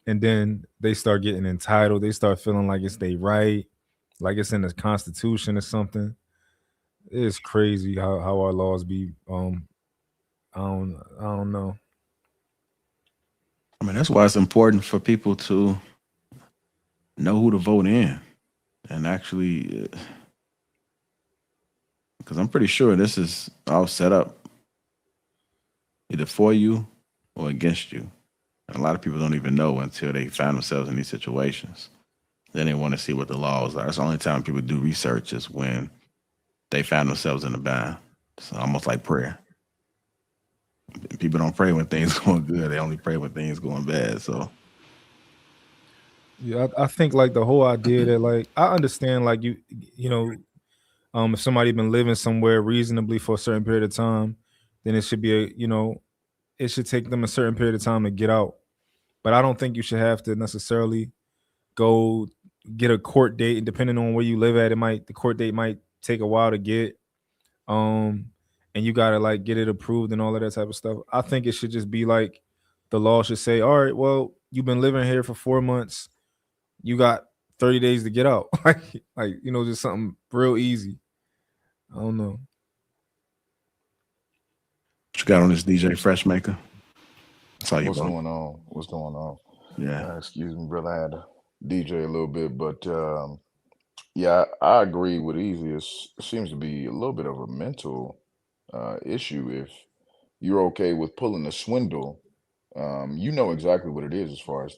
And then they start getting entitled. They start feeling like it's their right, like it's in the Constitution or something. It's crazy how our laws be. I don't know. I mean, that's why it's important for people to know who to vote in, and actually, because I'm pretty sure this is all set up either for you or against you. And a lot of people don't even know until they find themselves in these situations. Then they want to see what the laws are. It's the only time people do research is when they find themselves in a bind. It's almost like prayer. People don't pray when things going good. They only pray when things going bad. So yeah, I think like the whole idea that like I understand like if somebody been living somewhere reasonably for a certain period of time, then it should be it should take them a certain period of time to get out. But I don't think you should have to necessarily go get a court date. And depending on where you live at, the court date might take a while to get. And you gotta like get it approved and all of that type of stuff. I think it should just be like the law should say, all right, well, you've been living here for 4 months. You got 30 days to get out. like just something real easy. I don't know. what you got on this DJ Freshmaker? That's all you What's vote. going on? What's going on? Yeah. Excuse me, brother. I had to DJ a little bit, but Yeah, I agree with Easy. It seems to be a little bit of a mental issue. If you're okay with pulling a swindle, you know exactly what it is as far as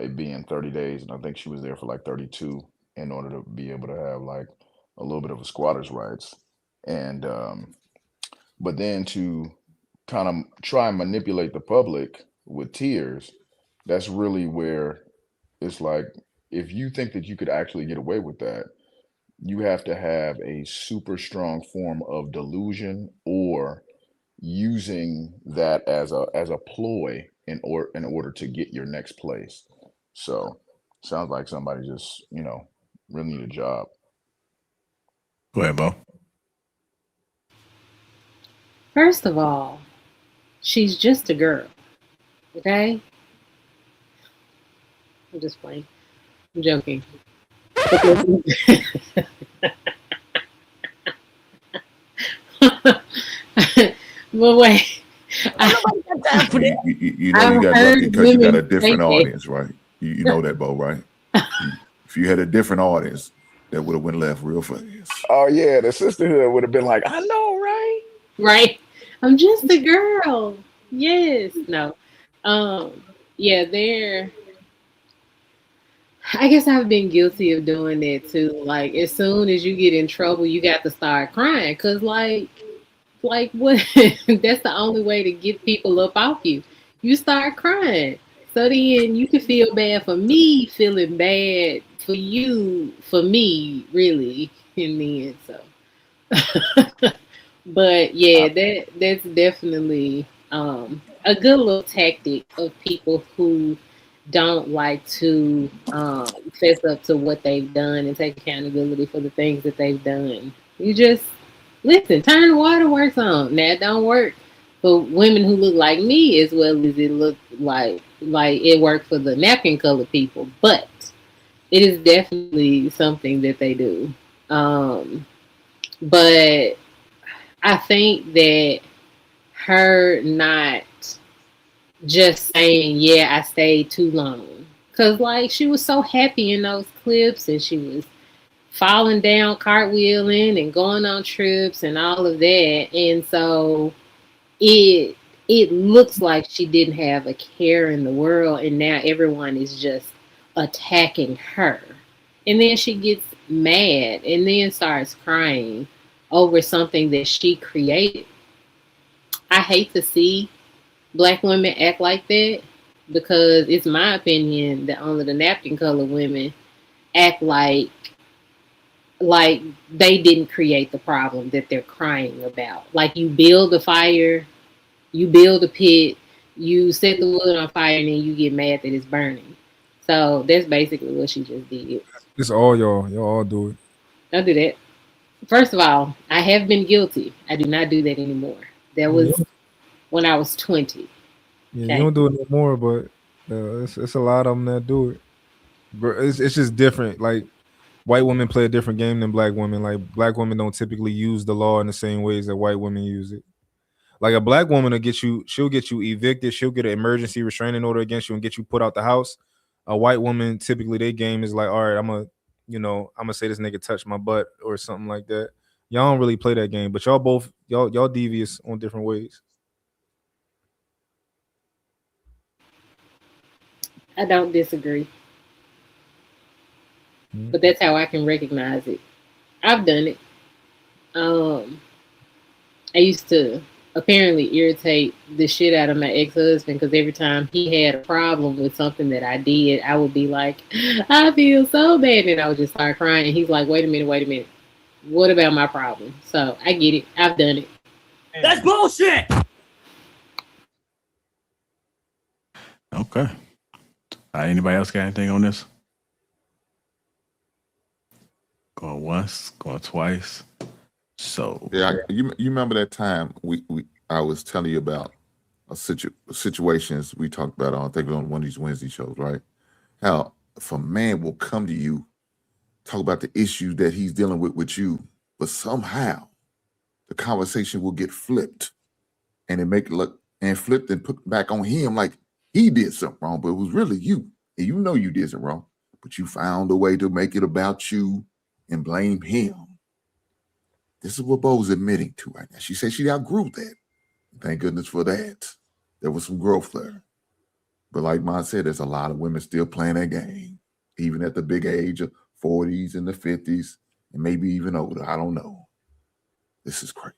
it being 30 days. And I think she was there for like 32 in order to be able to have like a little bit of a squatter's rights. And but then to kind of try and manipulate the public with tears, that's really where it's like, if you think that you could actually get away with that, you have to have a super strong form of delusion or using that as a ploy in order to get your next place. So sounds like somebody just, really need a job. Go ahead, Bo. First of all, she's just a girl. Okay? I'm just playing. I'm joking. But but wait. Nobody got time for that. You know you I've got lucky heard because you got a women say different that. audience, right? You know that, Bo, right? If you had a different audience, that would have went left real fast. Oh yeah, the sisterhood would have been like, I know, right? Right? I'm just a girl. Yes. No. Yeah, I guess I've been guilty of doing that too. Like as soon as you get in trouble, you got to start crying. Cause like what that's the only way to get people up off you. You start crying. So then you can feel bad for me feeling bad for you for me, really, in the end. So but I, yeah, that's definitely a good little tactic of people who don't like to fess up to what they've done and take accountability for the things that they've done. You just listen, turn the waterworks on. That don't work for women who look like me as well as it looked like it worked for the napkin colored people. But it is definitely something that they do. But I think that her not just saying, yeah, I stayed too long. Cause like she was so happy in those clips and she was falling down, cartwheeling and going on trips and all of that. And so it it looks like she didn't have a care in the world and now everyone is just attacking her. And then she gets mad and then starts crying over something that she created. I hate to see black women act like that because it's my opinion that only the napkin color women act like they didn't create the problem that they're crying about. Like you build a fire, you build a pit, you set the wood on fire, and then you get mad that it's burning. So that's basically what she just did. It's all y'all. Y'all all do it. Don't do that. First of all, I have been guilty. I do not do that anymore. That Yeah, was when I was 20. yeah, you Okay. don't do it no more, but it's a lot of them that do it. Bro, it's just different. Like white women play a different game than black women. Like black women don't typically use the law in the same ways that white women use it. Like a black woman will get you, she'll get you evicted, she'll get an emergency restraining order against you and get you put out the house. A white woman, typically their game is like, all right, I'm gonna say this nigga touched my butt or something like that. Y'all don't really play that game, but y'all devious on different ways. I don't disagree, Mhm. but that's how I can recognize it. I've done it. Um, I used to apparently irritate the shit out of my ex-husband because every time he had a problem with something that I did, I would be like, I feel so bad. And I would just start crying. And he's like, wait a minute. What about my problem? So I get it. I've done it. That's bullshit. Okay. Anybody else got anything on this? Going once, going twice. So Yeah, you remember that time I was telling you about situations we talked about I think on one of these Wednesday shows, right? How if a man will come to you, talk about the issue that he's dealing with you, but somehow the conversation will get flipped and it make it look and flipped and put back on him like he did something wrong, but it was really you. And you know you did something wrong, but you found a way to make it about you and blame him. This is what Bo's admitting to right now. She said she outgrew that. Thank goodness for that. There was some growth there. But like Ma said, there's a lot of women still playing that game, even at the big age of 40s and the 50s, and maybe even older. I don't know. This is crazy.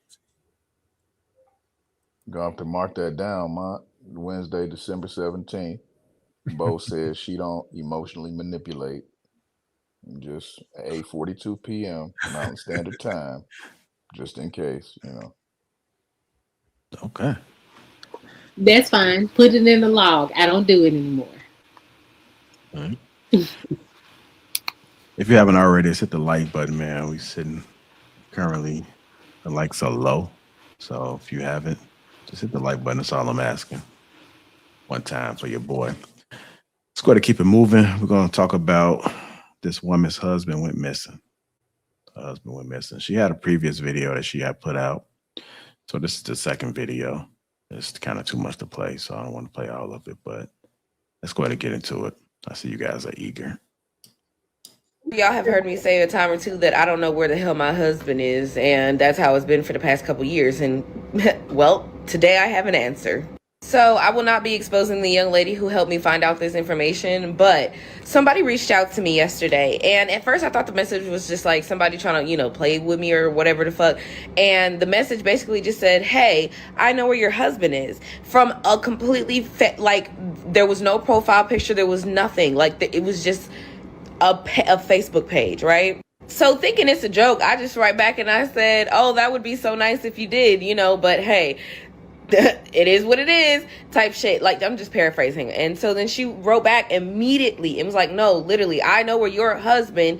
Gonna have to mark that down, Ma. Wednesday, December 17th. Bo says she don't emotionally manipulate. Just 8:42 p.m. Mountain Standard Time, just in case, you know. Okay. That's fine. Put it in the log. I don't do it anymore. All right. If you haven't already, just hit the like button, man. We sitting currently, the likes are low. So if you haven't, just hit the like button. That's all I'm asking. One time for your boy. Let's go to keep it moving. We're going to talk about this woman's husband went missing. Her husband went missing. She had a previous video that she had put out. So this is the second video. It's kind of too much to play, so I don't want to play all of it, but let's go ahead and get into it. I see you guys are eager. Y'all have heard me say a time or two that I don't know where the hell my husband is, and that's how it's been for the past couple years. And well, today I have an answer. So I will not be exposing the young lady who helped me find out this information, but somebody reached out to me yesterday, and at first I thought the message was just like somebody trying to, play with me or whatever the fuck. And the message basically just said, "Hey, I know where your husband is," from a completely there was no profile picture, there was nothing. It was just a Facebook page, right? So thinking it's a joke, I just write back and I said, "Oh, that would be so nice if you did, but hey, it is what it is," type shit. I'm just paraphrasing. And so then she wrote back immediately. It was like, "No, literally, I know where your husband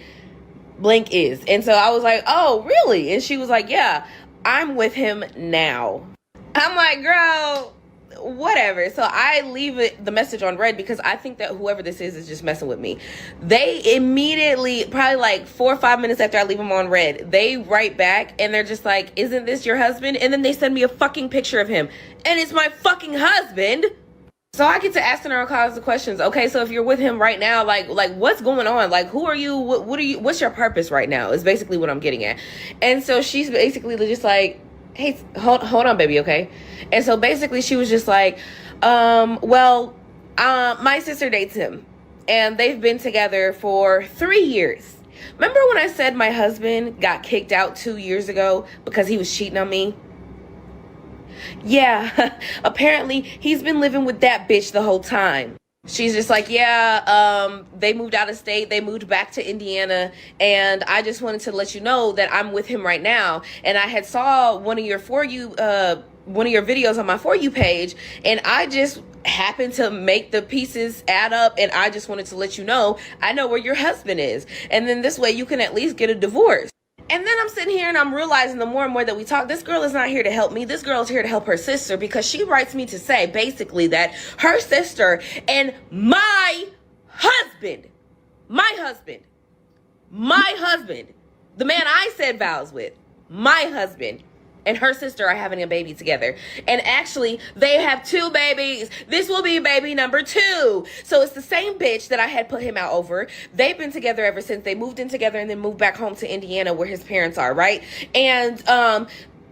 blank is." And so I was like, "Oh, really?" And she was like, "Yeah, I'm with him now." I'm like, "Girl, whatever." So I leave the message on read because I think that whoever this is just messing with me. They immediately, probably 4 or 5 minutes after I leave them on read, they write back and they're just like, "Isn't this your husband?" And then they send me a fucking picture of him, and it's my fucking husband. So I get to asking her all kinds of questions. Okay, so if you're with him right now, what's going on? Who are you? What are you? What's your purpose right now? Is basically what I'm getting at. And so she's basically just like, "Hey, hold on, baby, okay?" And so basically she was just like, my sister dates him, and they've been together for 3 years. Remember when I said my husband got kicked out 2 years ago because he was cheating on me? Yeah, apparently he's been living with that bitch the whole time. She's just like, "Yeah, they moved out of state. They moved back to Indiana. And I just wanted to let you know that I'm with him right now. And I had saw one of your videos on my For You page. And I just happened to make the pieces add up. And I just wanted to let you know I know where your husband is. And then this way you can at least get a divorce." And then I'm sitting here and I'm realizing the more and more that we talk, this girl is not here to help me. This girl is here to help her sister, because she writes me to say basically that her sister and my husband, the man I said vows with, my husband, and her sister are having a baby together. And actually, they have 2 babies. This will be baby number 2. So it's the same bitch that I had put him out over. They've been together ever since. They moved in together and then moved back home to Indiana where his parents are, right? And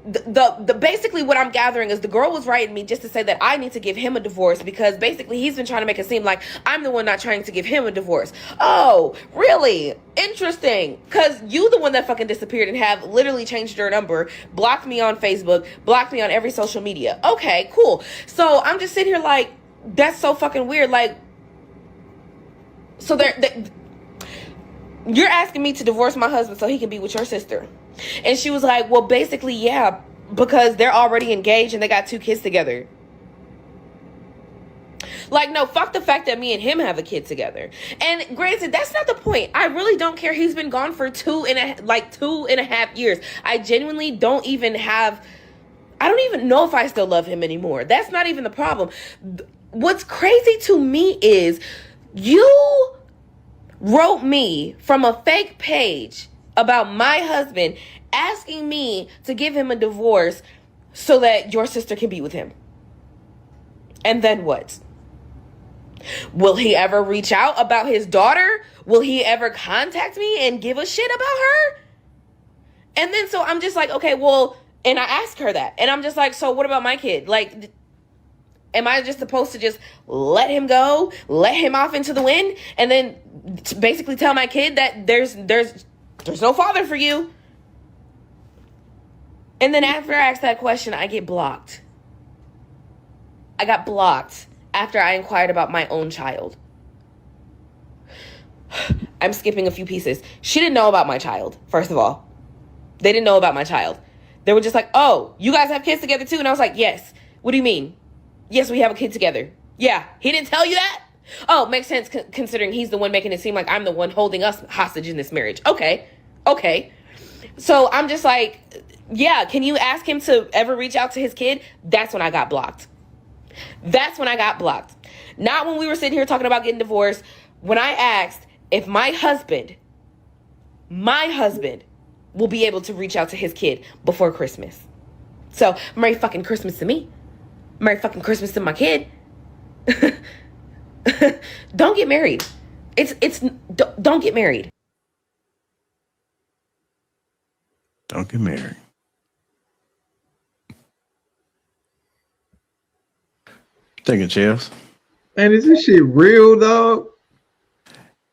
the basically what I'm gathering is the girl was writing me just to say that I need to give him a divorce, because basically he's been trying to make it seem like I'm the one not trying to give him a divorce. Oh, really? Interesting. Because you the one that fucking disappeared and have literally changed your number, blocked me on Facebook, blocked me on every social media. Okay, cool. So I'm just sitting here like, that's so fucking weird. So you're asking me to divorce my husband so he can be with your sister. And she was like, "Well, basically, yeah, because they're already engaged and they got 2 kids together." No, fuck the fact that me and him have a kid together. And granted, that's not the point. I really don't care. He's been gone for 2.5 years. I genuinely I don't even know if I still love him anymore. That's not even the problem. What's crazy to me is you wrote me from a fake page about my husband, asking me to give him a divorce so that your sister can be with him. And then what? Will he ever reach out about his daughter? Will he ever contact me and give a shit about her? And then so I'm just like, okay, well, and I asked her that. And I'm just like, so what about my kid? Like, am I just supposed to just let him go, let him off into the wind, and then basically tell my kid that there's no father for you? And then after I ask that question, I get blocked. I got blocked after I inquired about my own child. I'm skipping a few pieces. She didn't know about my child, first of all. They didn't know about my child. They were just like, oh, you guys have kids together too? And I was like, yes. What do you mean? Yes, we have a kid together. Yeah, he didn't tell you that? Oh, makes sense considering he's the one making it seem like I'm the one holding us hostage in this marriage. Okay. So I'm just like, yeah, can you ask him to ever reach out to his kid? That's when I got blocked. Not when we were sitting here talking about getting divorced. When I asked if my husband will be able to reach out to his kid before Christmas. So, Merry fucking Christmas to me. Merry fucking Christmas to my kid. Don't get married. Don't get married. Don't get married. Taking chairs. Man, is this shit real, dog?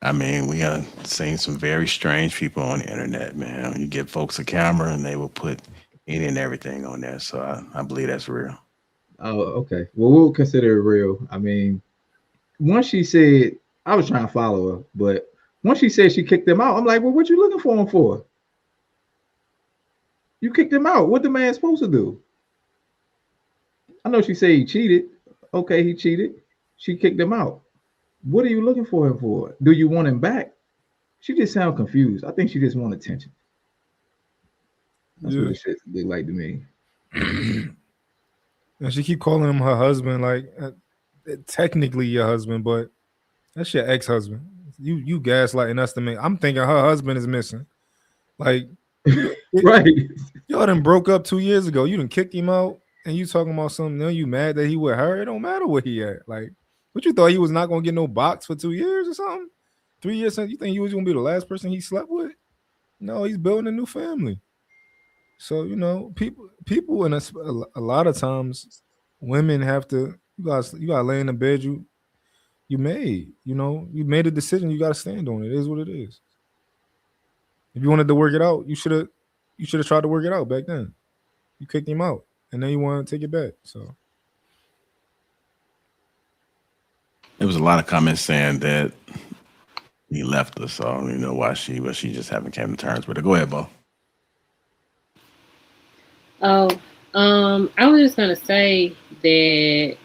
I mean, we have seen some very strange people on the internet, man. You give folks a camera and they will put any and everything on there. So I believe that's real. Oh, okay. Well, we'll consider it real. I mean, once she said, I was trying to follow her, but once she said she kicked him out, I'm like, well, what you looking for him for? You kicked him out. What the man supposed to do? I know she said he cheated. Okay, he cheated. She kicked him out. What are you looking for him for? Do you want him back? She just sound confused. I think she just want attention. That's what it shit look like to me. And she keep calling him her husband, like technically your husband, but that's your ex-husband. You gaslighting us to me. I'm thinking her husband is missing. Like, right? Y'all done broke up 2 years ago. You done kicked him out, and you talking about something. Now you mad that he with her? It don't matter where he at. Like, what you thought he was not gonna get no box for 2 years or something? 3 years since you think he was gonna be the last person he slept with? No, he's building a new family. So people in a lot of times, women have to. You gotta lay in the bed you made. You made a decision. You gotta stand on it. It is what it is. If you wanted to work it out, you should have tried to work it out back then. You kicked him out, and then you want to take it back. So there was a lot of comments saying that he left us. So you know why she just haven't came to terms with it. Go ahead, Bo. Oh, I was just gonna say that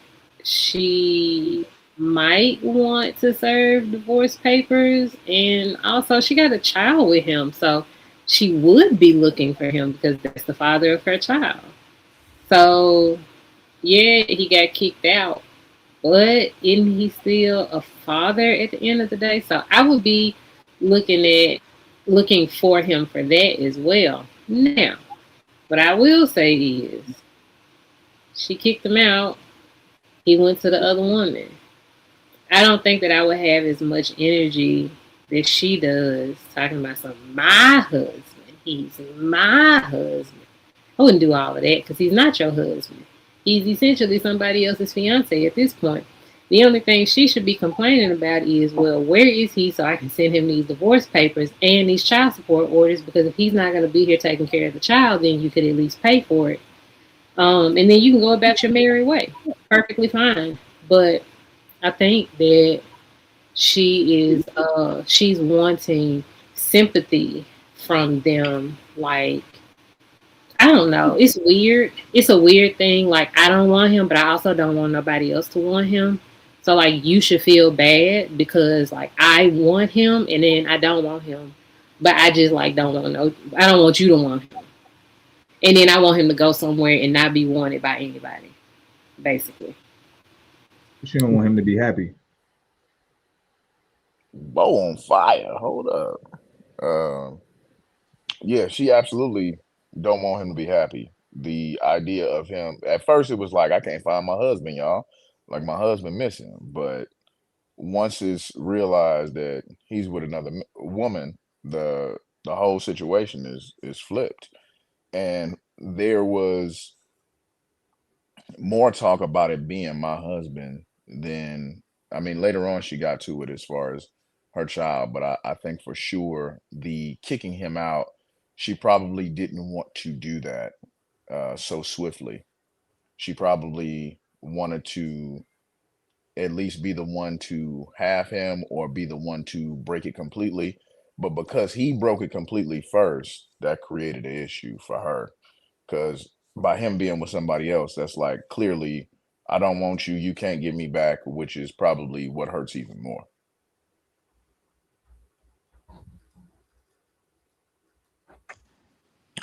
she might want to serve divorce papers, and also she got a child with him, so she would be looking for him because that's the father of her child. So yeah, he got kicked out, but isn't he still a father at the end of the day? So I would be looking for him for that as well. Now, what I will say is she kicked him out. He went to the other woman. I don't think that I would have as much energy that she does talking about my husband. He's my husband. I wouldn't do all of that because he's not your husband. He's essentially somebody else's fiance at this point. The only thing she should be complaining about is, well, where is he so I can send him these divorce papers and these child support orders, because if he's not going to be here taking care of the child, then you could at least pay for it. And then you can go about your merry way. Perfectly fine. But I think that she's wanting sympathy from them. Like, I don't know. It's weird. It's a weird thing. Like, I don't want him, but I also don't want nobody else to want him. So, like, you should feel bad because, like, I want him and then I don't want him. But I just, like, I don't want you to want him. And then I want him to go somewhere and not be wanted by anybody, basically. She don't want him to be happy. Bo on fire. Hold up. Yeah, she absolutely don't want him to be happy. The idea of him, at first it was like, I can't find my husband, y'all. Like, my husband missing. But once it's realized that he's with another woman, the whole situation is flipped. And there was more talk about it being my husband than, I mean, later on she got to it as far as her child, but I think for sure the kicking him out, she probably didn't want to do that so swiftly. She probably wanted to at least be the one to have him or be the one to break it completely. But because he broke it completely first, that created an issue for her. Because by him being with somebody else, that's like clearly, I don't want you, you can't get me back, which is probably what hurts even more.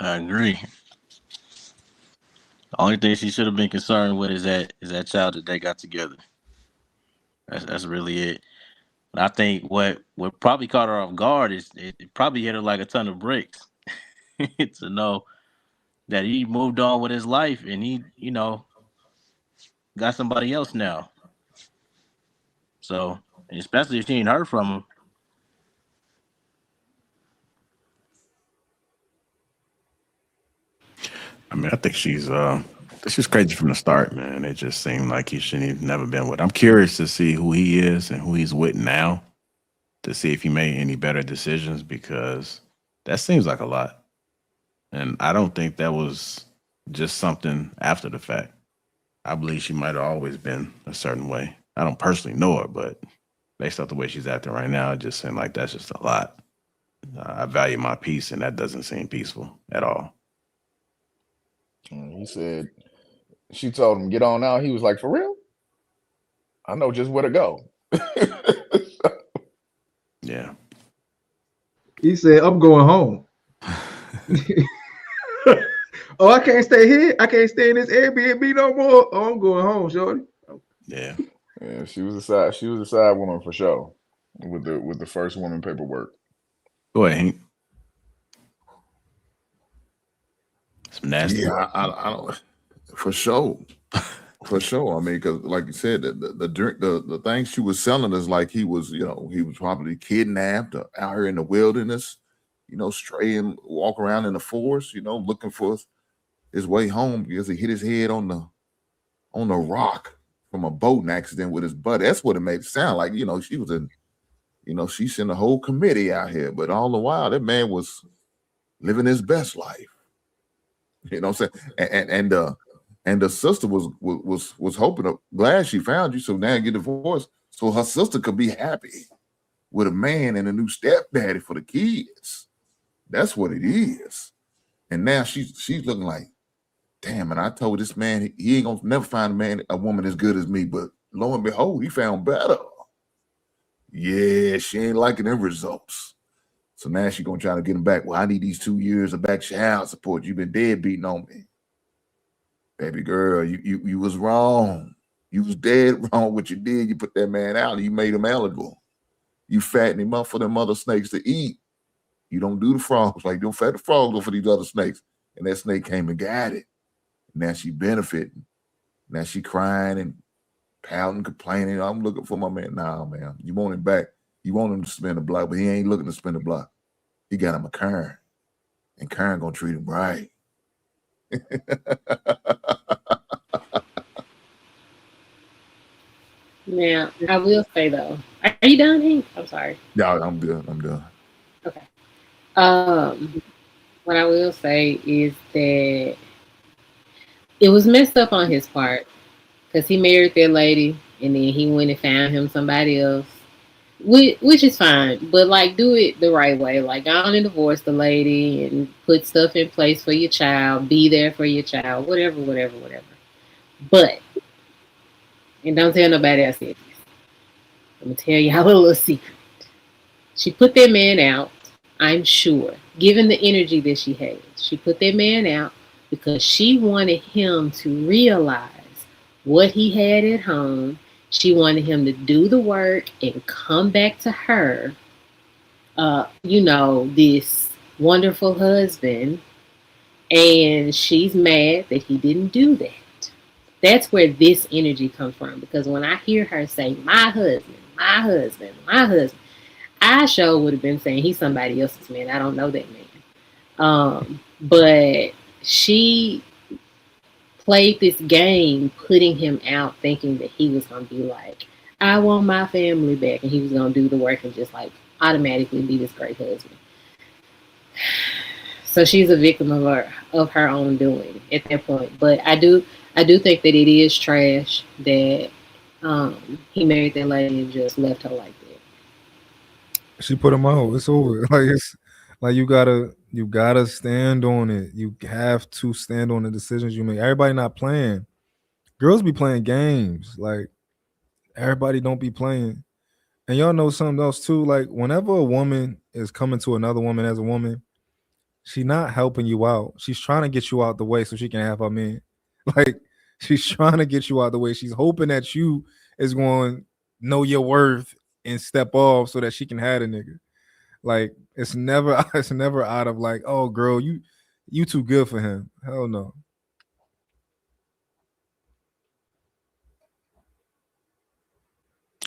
I agree. The only thing she should have been concerned with is that child that they got together. That's really it. But I think what probably caught her off guard is it probably hit her like a ton of bricks to know that he moved on with his life and he, got somebody else now. So, especially if she ain't heard from him. I mean, I think she's crazy from the start, man. It just seemed like he shouldn't have never been with. I'm curious to see who he is and who he's with now to see if he made any better decisions because that seems like a lot. And I don't think that was just something after the fact. I believe she might have always been a certain way. I don't personally know her, but based off the way she's acting right now, it just seemed like that's just a lot. I value my peace, and that doesn't seem peaceful at all. And he said, she told him, get on out. He was like, for real? I know just where to go. Yeah. He said, I'm going home. Oh, I can't stay here. I can't stay in this Airbnb no more. Oh, I'm going home, shorty. Yeah. Yeah, she was a side woman for sure with the first woman paperwork. Go ahead, Hank. Some nasty. Yeah, I don't, for sure. For sure. I mean, because like you said, the drink, the things she was selling is like he was probably kidnapped or out here in the wilderness, straying, walk around in the forest, looking for his way home because he hit his head on the rock from a boating accident with his buddy. That's what it made it sound like. She was she sent a whole committee out here, but all the while that man was living his best life. You know what I'm saying? And the sister was hoping, glad she found you, so now get divorced, so her sister could be happy with a man and a new stepdaddy for the kids. That's what it is. And now she's looking like, damn, and I told this man he ain't gonna never find a woman as good as me, but lo and behold, he found better. Yeah, she ain't liking the results. So now she gonna try to get him back. Well, I need these 2 years of back child support. You've been deadbeating on me. Baby girl, you was wrong. You was dead wrong what you did. You put that man out and you made him eligible. You fattened him up for them other snakes to eat. You don't do the frogs like you don't fat the frogs up for these other snakes. And that snake came and got it. Now she benefiting. Now she crying and pouting, complaining. I'm looking for my man. Nah, man. You want him back. You want him to spin the block, but he ain't looking to spin the block. He got him a Kern. And Kern gonna treat him right. Now, I will say though, are you done, Hank? I'm sorry. No, I'm good. I'm done. Okay. What I will say is that it was messed up on his part because he married that lady and then he went and found him somebody else, which is fine, but like do it the right way. Like go on and divorce the lady and put stuff in place for your child, be there for your child, whatever. But, and don't tell nobody else this. I'm gonna tell y'all a little secret. She put that man out, I'm sure, given the energy that she had. She put that man out because she wanted him to realize what he had at home. She wanted him to do the work and come back to her, this wonderful husband. And she's mad that he didn't do that. That's where this energy comes from. Because when I hear her say, my husband, my husband, my husband. I sure would have been saying he's somebody else's man. I don't know that man. But she played this game, putting him out, thinking that he was going to be like, I want my family back, and he was going to do the work and just like automatically be this great husband. So she's a victim of her own doing at that point. But I do think that it is trash that he married that lady and just left her like that. She put him out. It's over. Like it's like you gotta stand on it. You have to stand on the decisions you make. Everybody not playing. Girls be playing games. Like everybody don't be playing. And y'all know something else too. Like whenever a woman is coming to another woman as a woman, she not helping you out. She's trying to get you out the way so she can have her man. Like she's trying to get you out the way. She's hoping that you is going to know your worth and step off so that she can have a nigga. Like it's never out of like, oh girl, you too good for him. Hell no.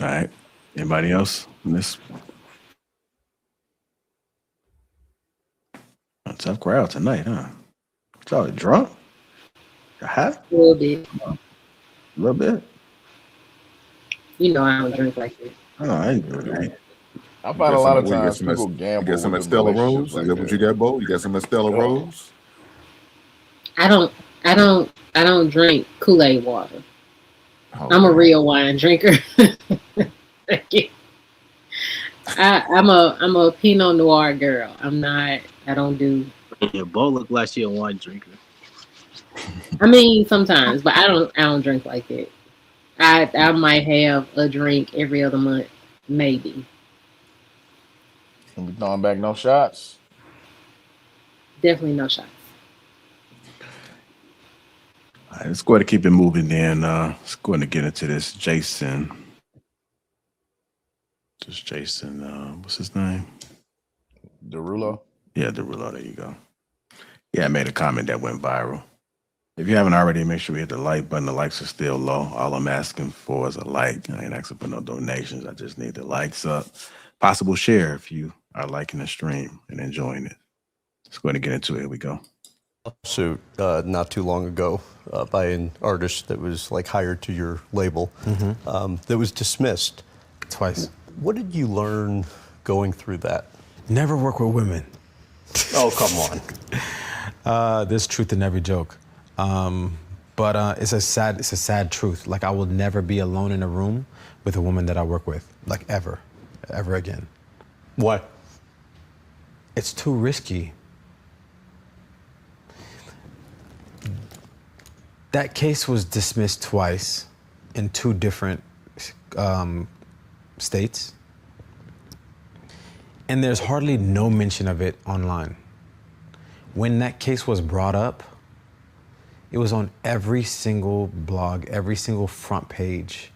All right. Anybody else in this? A tough crowd tonight, huh? Y'all drunk? You have? A little bit. A little bit. You know I don't drink like that. Oh, I ain't doing that. I find a lot of times people gamble. You got some with Estella relationships Rose? like Is that what you got, Bo? You got some Estella Rose? I don't drink Kool-Aid water. Oh, I'm a real wine drinker. I'm a Pinot Noir girl. I don't do. Yeah, Bo look like she a wine drinker. I mean, sometimes, but I don't drink like that. I might have a drink every other month, maybe. Can be throwing back no shots. Definitely no shots. All right, let's go ahead and keep it moving then. Let's go ahead and get into this. Jason. Just Jason, what's his name? Derulo? Yeah, Derulo, there you go. Yeah, I made a comment that went viral. If you haven't already, make sure you hit the like button. The likes are still low. All I'm asking for is a like. I ain't asking for no donations. I just need the likes up. Possible share if you are liking the stream and enjoying it. Let's go ahead and get into it. Here we go. Lawsuit not too long ago by an artist that was like hired to your label that was dismissed twice. What did you learn going through that? Never work with women. Oh, come on. There's truth in every joke. But it's a sad truth. Like I will never be alone in a room with a woman that I work with, like ever again. What? It's too risky. That case was dismissed twice in two different states. And there's hardly no mention of it online. When that case was brought up, it was on every single blog, every single front page.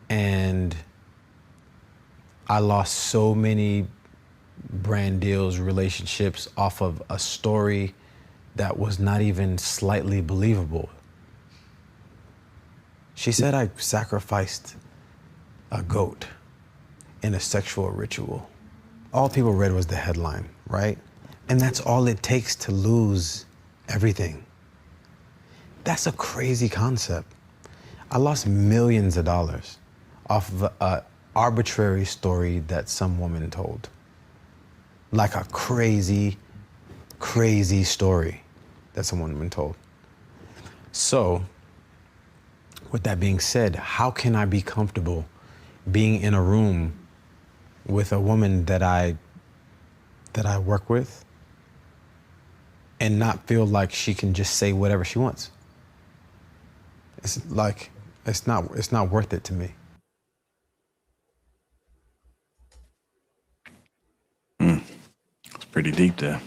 And I lost so many brand deals, relationships off of a story that was not even slightly believable. She said I sacrificed a goat in a sexual ritual. All people read was the headline, right? And that's all it takes to lose everything. That's a crazy concept. I lost millions of dollars off of an arbitrary story that some woman told. Like a crazy, crazy story that some woman told. So, with that being said, how can I be comfortable being in a room with a woman that I work with and not feel like she can just say whatever she wants? It's like it's not worth it to me. It's pretty deep there.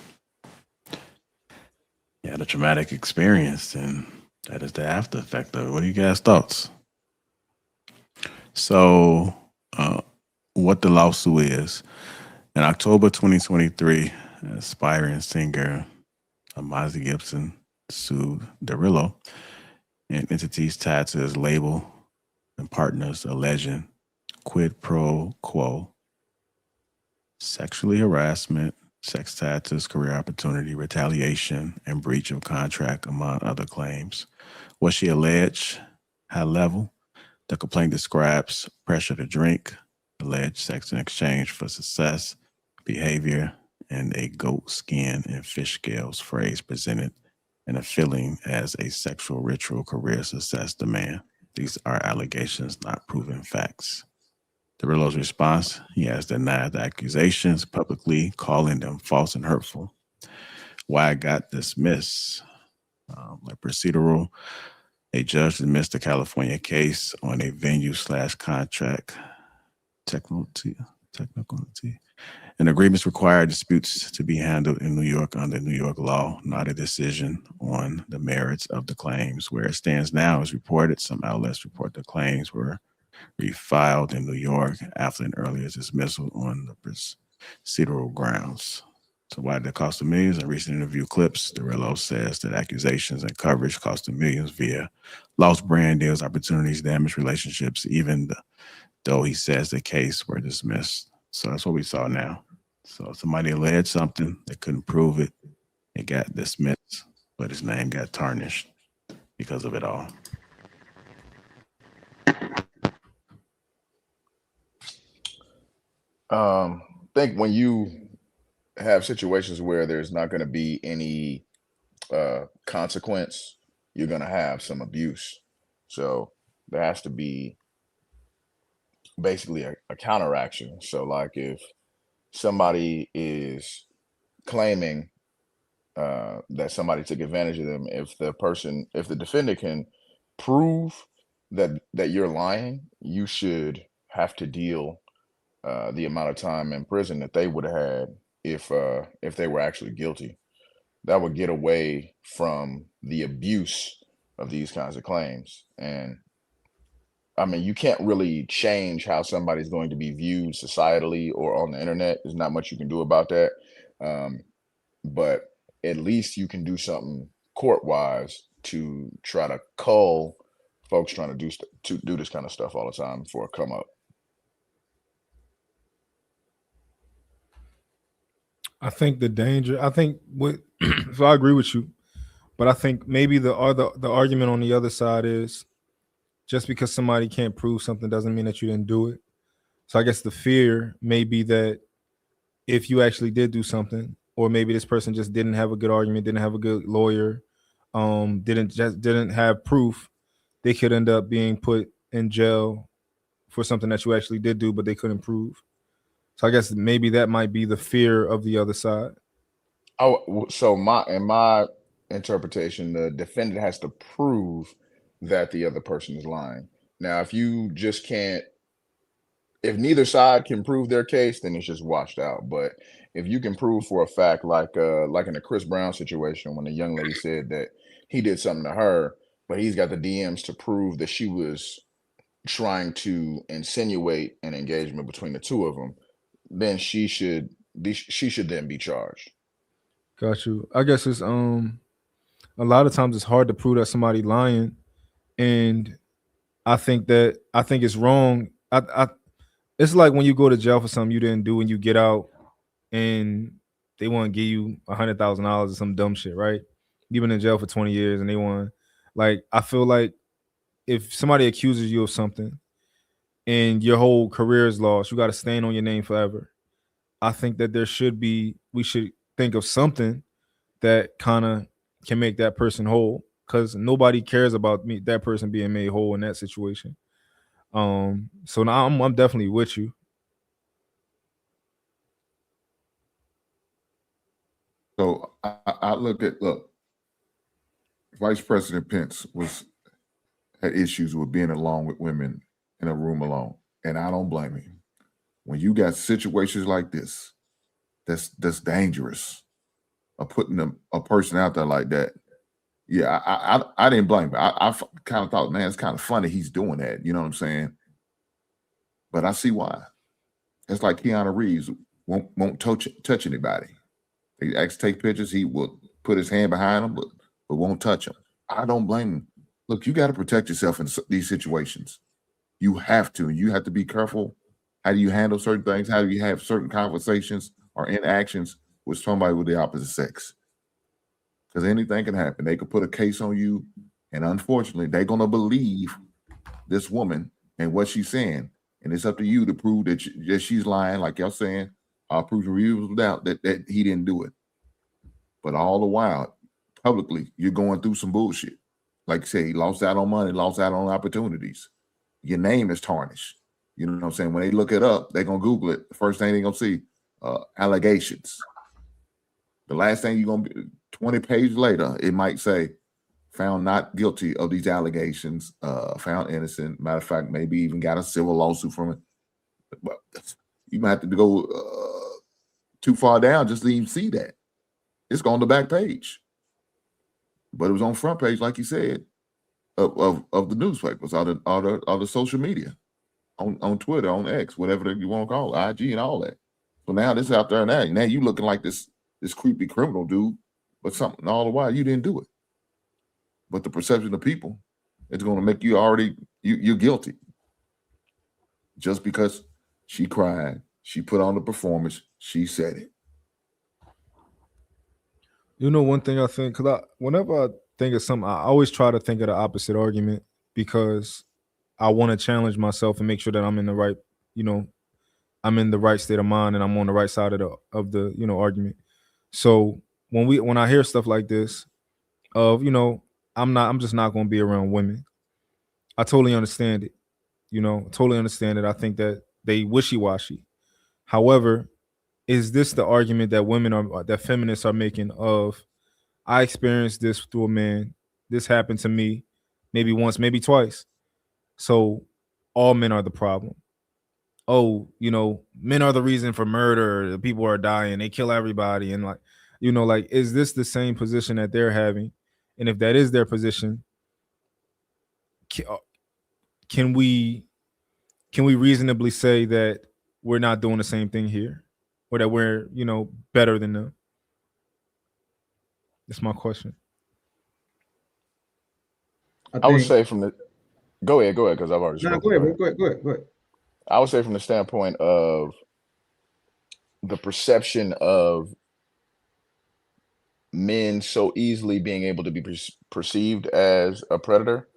You had a traumatic experience, and that is the after effect of it. What are you guys' thoughts? So, what the lawsuit is. In October 2023, aspiring singer Amazi Gibson sued Derulo and entities tied to his label and partners alleging quid pro quo, sexually harassment, sex status, career opportunity, retaliation, and breach of contract, among other claims. What she alleged, high level, the complaint describes pressure to drink, alleged sex in exchange for success, behavior, and a goat skin and fish scales phrase presented and a feeling as a sexual ritual career success demand. These are allegations, not proven facts. Derillo's response, he has denied the accusations publicly, calling them false and hurtful. Why it got dismissed? Like procedural, a judge dismissed the California case on a venue/contract technicality. An agreements require disputes to be handled in New York under New York law, not a decision on the merits of the claims. Where it stands now is reported. Some outlets report the claims were refiled in New York after an earlier dismissal on the procedural grounds. So why did it cost them millions? In recent interview clips, Derillo says that accusations and coverage cost them millions via lost brand deals, opportunities, damaged relationships, even though he says the case were dismissed. So that's what we saw now. So somebody alleged something, they couldn't prove it, it got dismissed, but his name got tarnished because of it all. I think when you have situations where there's not going to be any consequence, you're going to have some abuse. So there has to be basically a counteraction. So like if somebody is claiming that somebody took advantage of them, if the defendant can prove that you're lying, you should have to deal the amount of time in prison that they would have had if they were actually guilty. That would get away from the abuse of these kinds of claims. And I mean, you can't really change how somebody's going to be viewed societally or on the internet. There's not much you can do about that. But at least you can do something court-wise to try to cull folks trying to do this kind of stuff all the time before it come up. I think the danger. I think what. So I agree with you, but I think maybe the argument on the other side is just because somebody can't prove something doesn't mean that you didn't do it. So I guess the fear may be that if you actually did do something, or maybe this person just didn't have a good argument, didn't have a good lawyer, didn't have proof, they could end up being put in jail for something that you actually did do, but they couldn't prove. So I guess maybe that might be the fear of the other side. Oh, so in my interpretation, the defendant has to prove that the other person is lying. Now, if you just can't, if neither side can prove their case, then it's just washed out. But if you can prove for a fact, like in the Chris Brown situation, when the young lady said that he did something to her, but he's got the DMs to prove that she was trying to insinuate an engagement between the two of them, then she should then be charged. Got you. I guess it's a lot of times it's hard to prove that somebody lying, and I think it's wrong. It's like when you go to jail for something you didn't do and you get out and they want to give you $100,000 or some dumb shit, right? You've been in jail for 20 years and they want, like, I feel like if somebody accuses you of something and your whole career is lost, you got to stain on your name forever. I think that we should think of something that kind of can make that person whole, because nobody cares about that person being made whole in that situation. So now I'm definitely with you. So I look, Vice President Pence had issues with being alone with women in a room alone, and I don't blame him. When you got situations like this, that's dangerous. Of putting a person out there like that. Yeah, I didn't blame him. I kind of thought, man, it's kind of funny he's doing that. You know what I'm saying? But I see why. It's like Keanu Reeves won't touch anybody. He actually take pictures. He will put his hand behind him, but won't touch him. I don't blame him. Look, you got to protect yourself in these situations. You have to. You have to be careful How do you handle certain things? How do you have certain conversations or interactions with somebody with the opposite sex? Because anything can happen. They could put a case on you, and unfortunately, they're gonna believe this woman and what she's saying, and it's up to you to prove that, that she's lying, like y'all saying. Prove to reasonable doubt that he didn't do it. But all the while, publicly, you're going through some bullshit. Like you say, he lost out on money, lost out on opportunities. Your name is tarnished. You know what I'm saying? When they look it up, they're gonna Google it. The first thing they're gonna see, allegations. The last thing you're gonna be 20 pages later, it might say, found not guilty of these allegations, found innocent. Matter of fact, maybe even got a civil lawsuit from it. But you might have to go too far down just to even see that. It's on the back page. But it was on front page, like you said, of the newspapers, or the social media, on Twitter, on X, whatever you want to call it, IG and all that. So now this is out there now. Now you looking like this creepy criminal dude, but something all the while you didn't do it. But the perception of people, it's going to make you you're guilty. Just because she cried, she put on the performance, she said it. You know, one thing I think, because whenever I think of something, I always try to think of the opposite argument, because I want to challenge myself and make sure that I'm in the right, I'm in the right state of mind and I'm on the right side of the argument. So when I hear stuff like this, I'm just not going to be around women. I totally understand it. Totally understand it. I think that they wishy-washy. However, is this the argument that that feminists are making of, I experienced this through a man, this happened to me maybe once, maybe twice, so all men are the problem? Oh, men are the reason for murder, the people are dying, they kill everybody, and is this the same position that they're having? And if that is their position, can we reasonably say that we're not doing the same thing here, or that we're better than them? That's my question. I would say go ahead, because I've already spoken. Go ahead. I would say from the standpoint of the perception of men so easily being able to be perceived as a predator,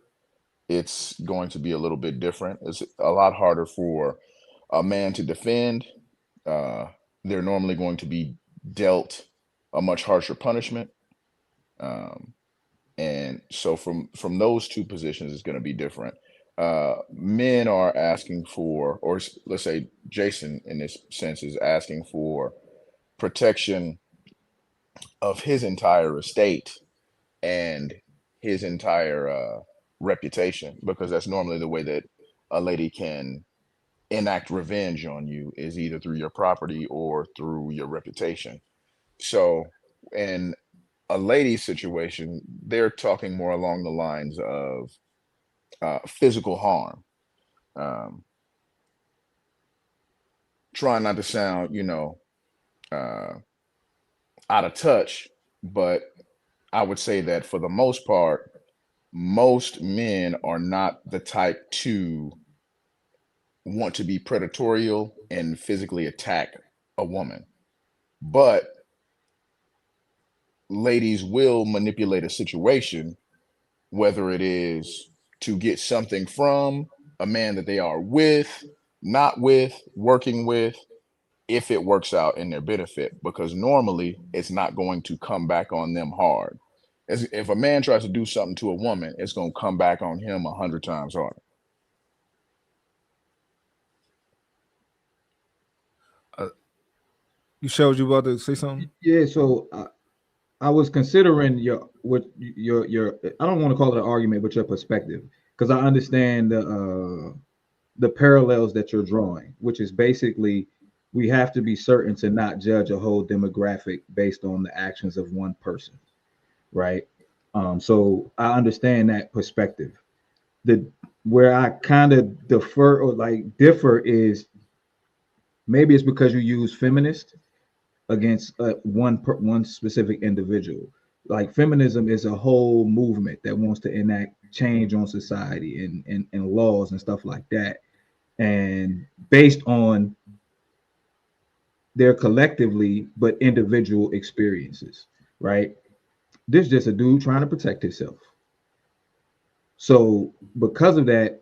it's going to be a little bit different. It's a lot harder for a man to defend. They're normally going to be dealt a much harsher punishment. And so from those two positions, it's going to be different. Men are asking for, or let's say Jason in this sense is asking for protection of his entire estate and his entire reputation, because that's normally the way that a lady can enact revenge on you, is either through your property or through your reputation. So in a lady's situation, they're talking more along the lines of physical harm. Trying not to sound, out of touch, but I would say that for the most part, most men are not the type to want to be predatorial and physically attack a woman. But ladies will manipulate a situation, whether it is to get something from a man that they are with, not with, working with, if it works out in their benefit, because normally it's not going to come back on them hard. If a man tries to do something to a woman, it's going to come back on him 100 times harder. You showed you about to say something? Yeah, so I was considering your I don't want to call it an argument, but your perspective, because I understand the parallels that you're drawing, which is basically we have to be certain to not judge a whole demographic based on the actions of one person, right? So I understand that perspective. Where I kind of differ is maybe it's because you use feminist against one specific individual. Like feminism is a whole movement that wants to enact change on society and laws and stuff like that. and based on their collectively but individual experiences, right? This is just a dude trying to protect himself. So because of that,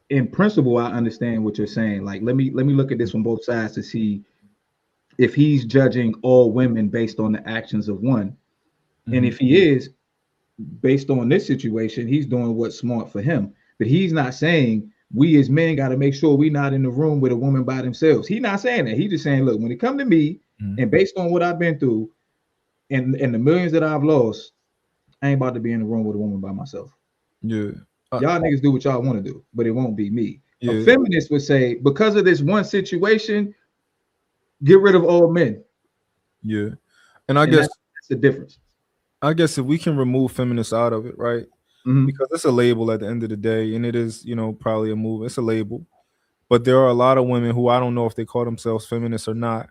in principle, I understand what you're saying. Like, let me look at this from both sides to see if he's judging all women based on the actions of one. And if he is, based on this situation, he's doing what's smart for him. But he's not saying we as men got to make sure we're not in the room with a woman by themselves. He's not saying that. He's just saying, look, when it come to me, and based on what I've been through and the millions that I've lost, I ain't about to be in the room with a woman by myself. Yeah. Y'all niggas do what y'all want to do, but it won't be me. Yeah. A feminist would say, because of this one situation, get rid of all men. Yeah. And I guess that's the difference. I guess if we can remove feminists out of it, right? Because it's a label at the end of the day, and it is, probably a move. It's a label. But there are a lot of women who I don't know if they call themselves feminists or not,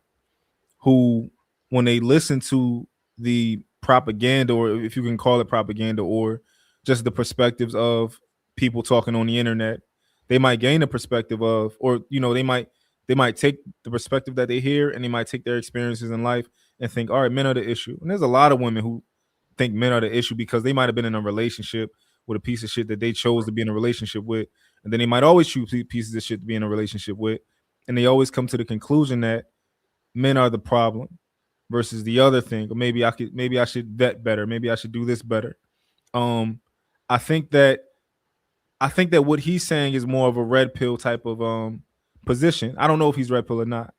who, when they listen to the propaganda, or if you can call it propaganda, or just the perspectives of people talking on the internet, they might gain a perspective of, or they might take the perspective that they hear, and they might take their experiences in life and think, all right, men are the issue. And there's a lot of women who think men are the issue because they might have been in a relationship with a piece of shit that they chose to be in a relationship with, and then they might always choose pieces of shit to be in a relationship with, and they always come to the conclusion that men are the problem versus the other thing, or maybe I should vet better, maybe I should do this better. I think that what he's saying is more of a red pill type of position. I don't know if he's red pill or not,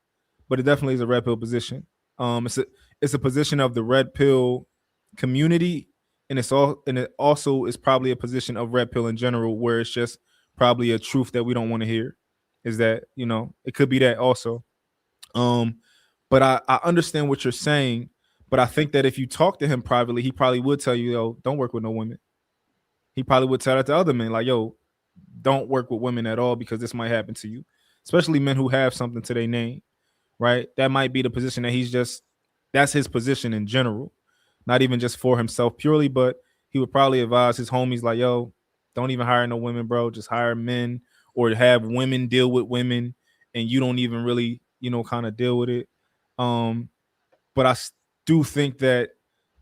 but it definitely is a red pill position. It's a position of the red pill community, and it also is probably a position of red pill in general, where it's just probably a truth that we don't want to hear. Is that it could be that also. But I understand what you're saying, but I think that if you talk to him privately, he probably would tell you, yo, don't work with no women. He probably would tell that to other men, like, yo, don't work with women at all because this might happen to you, especially men who have something to their name, right? That might be the position that that's his position in general, not even just for himself purely, but he would probably advise his homies like, yo, don't even hire no women, bro. Just hire men, or have women deal with women, and you don't even really, kind of deal with it. But I do think that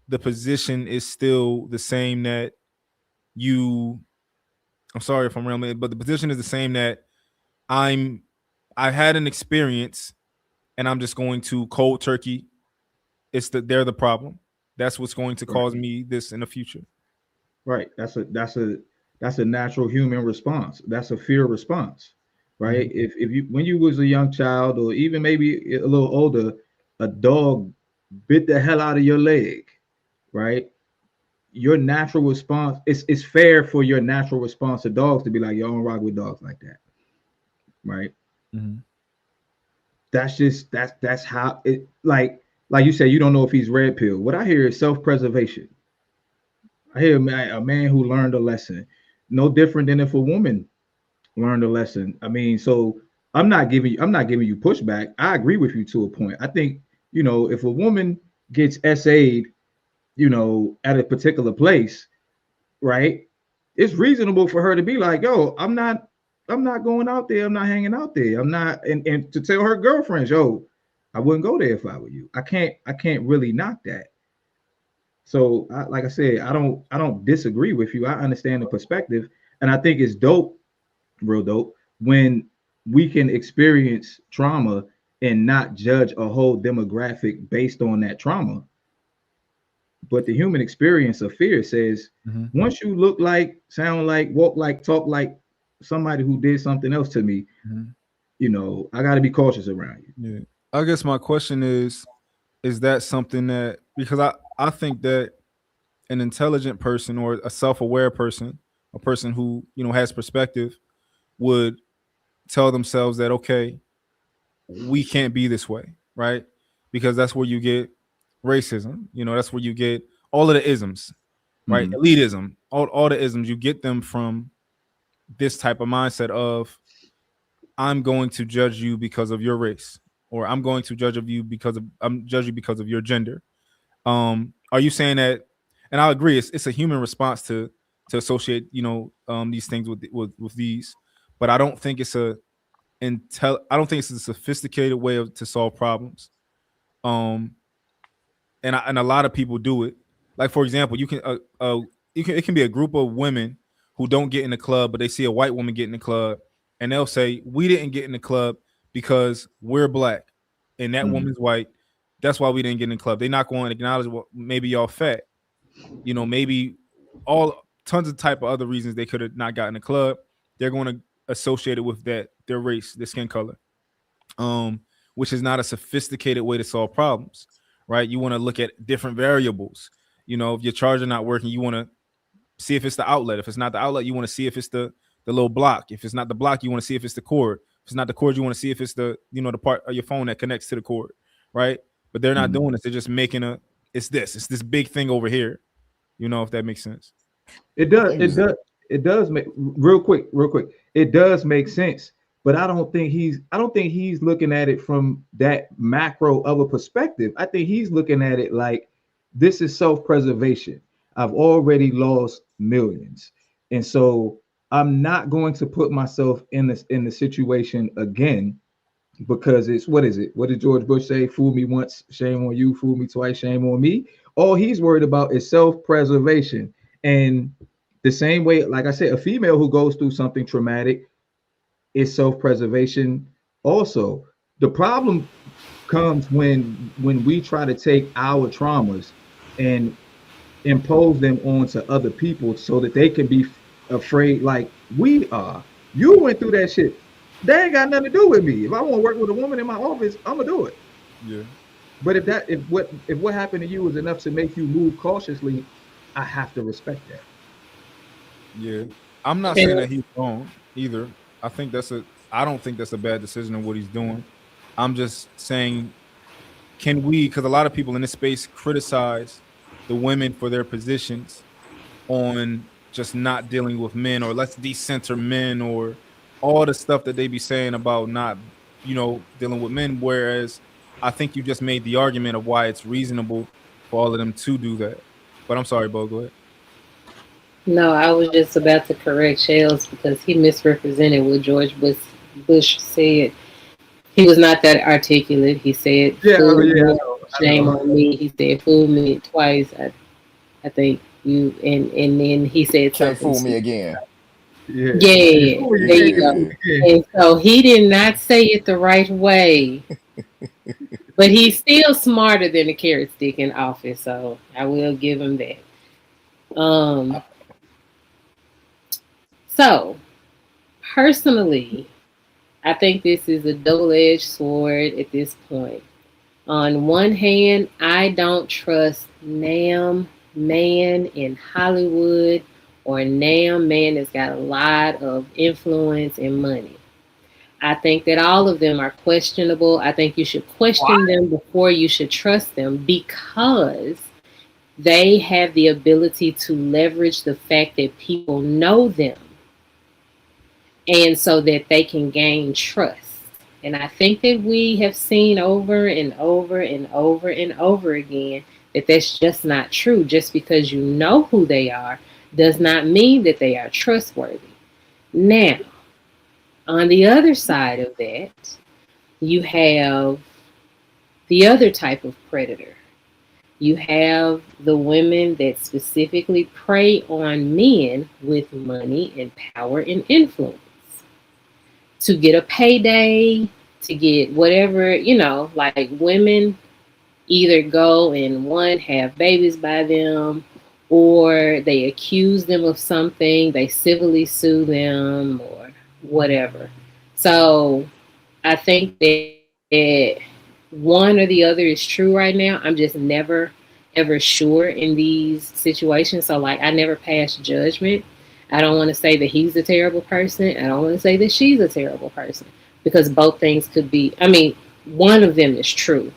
the position is still the same that I'm sorry if I'm rambling, but the position is the same that I had an experience and I'm just going to cold turkey. They're the problem. That's what's going to cause me this in the future. Right. That's a natural human response. That's a fear response. Right. If you, when you was a young child, or even maybe a little older, a dog bit the hell out of your leg, right? Your natural response, it's fair for your natural response to dogs to be like, yo, I don't rock with dogs like that. Right. That's how it, like you said, you don't know if he's red pill. What I hear is self-preservation. I hear a man who learned a lesson, no different than if a woman learned a lesson. I mean, so I'm not giving you pushback. I agree with you to a point. I think, if a woman gets SA'd, at a particular place, right? It's reasonable for her to be like, yo, I'm not going out there. I'm not hanging out there. I'm not, and to tell her girlfriends, yo, I wouldn't go there if I were you. I can't really knock that. So like I said, I don't disagree with you. I understand the perspective, and I think it's dope, real dope, when we can experience trauma and not judge a whole demographic based on that trauma. But the human experience of fear says, once you look like, sound like, walk like, talk like somebody who did something else to me, I got to be cautious around you. Yeah. I guess my question is that something that, because I think that an intelligent person, or a self-aware person, a person who, has perspective, would tell themselves that, okay, we can't be this way, right? Because that's where you get racism. That's where you get all of the isms, right? Elitism, all the isms, you get them from this type of mindset of, I'm going to judge you because of your race, or I'm going to judge you because of your gender. Are you saying that? And I agree, it's a human response to associate, these things with these, but I don't think it's a I don't think it's a sophisticated way to solve problems. And a lot of people do it. Like for example, it can be a group of women who don't get in the club, but they see a white woman get in the club, and they'll say, "We didn't get in the club because we're black, and that woman's white. That's why we didn't get in the club." They're not going to acknowledge, well, maybe y'all fat, maybe all tons of type of other reasons they could have not gotten the club. They're going to associate it with their race, their skin color, which is not a sophisticated way to solve problems, right? You want to look at different variables. If your charger not working, you want to see if it's the outlet. If it's not the outlet, you want to see if it's the little block. If it's not the block, you want to see if it's the cord. If it's not the cord, you want to see if it's the the part of your phone that connects to the cord, right? But they're not doing this. They're just making it's this big thing over here. If that makes sense. It does make real quick. It does make sense, but I don't think he's looking at it from that macro of a perspective. I think he's looking at it like this is self-preservation. I've already lost millions, and so I'm not going to put myself in the situation again, because it's, what is it? What did George Bush say? Fool me once, shame on you. Fool me twice, shame on me. All he's worried about is self-preservation. And the same way, like I said, a female who goes through something traumatic is self-preservation also. The problem comes when we try to take our traumas and impose them onto other people so that they can be afraid like we are. You went through that shit. They ain't got nothing to do with me. If I want to work with a woman in my office, I'm gonna do it. Yeah. But if what happened to you is enough to make you move cautiously, I have to respect that. Yeah. I'm not saying that he's wrong either. I don't think that's a bad decision of what he's doing. I'm just saying, because a lot of people in this space criticize the women for their positions on just not dealing with men, or let's decenter men, or all the stuff that they be saying about not, dealing with men. Whereas I think you just made the argument of why it's reasonable for all of them to do that. But I'm sorry, Bo, go ahead. No, I was just about to correct Shells because he misrepresented what George Bush said. He was not that articulate. He said, shame on me. He said, fool me twice. I think you, and then he said, can't fool me again. Yeah, there you go. And so he did not say it the right way. But he's still smarter than the carrot stick in office, so I will give him that. So personally, I think this is a double-edged sword at this point. On one hand, I don't trust NAM man in Hollywood or NAM man that's got a lot of influence and money. I think that all of them are questionable. I think you should question them before you should trust them, because they have the ability to leverage the fact that people know them, and so that they can gain trust. And I think that we have seen over and over and over and over again that that's just not true. Just because you know who they are does not mean that they are trustworthy. Now, on the other side of that, you have the other type of predator. You have the women that specifically prey on men with money and power and influence to get a payday, to get whatever, like women either go and have babies by them, or they accuse them of something, they civilly sue them or whatever. So I think that one or the other is true right now. I'm just never ever sure in these situations. So I never pass judgment. I don't want to say that he's a terrible person. I don't want to say that she's a terrible person, because both things could be, one of them is true,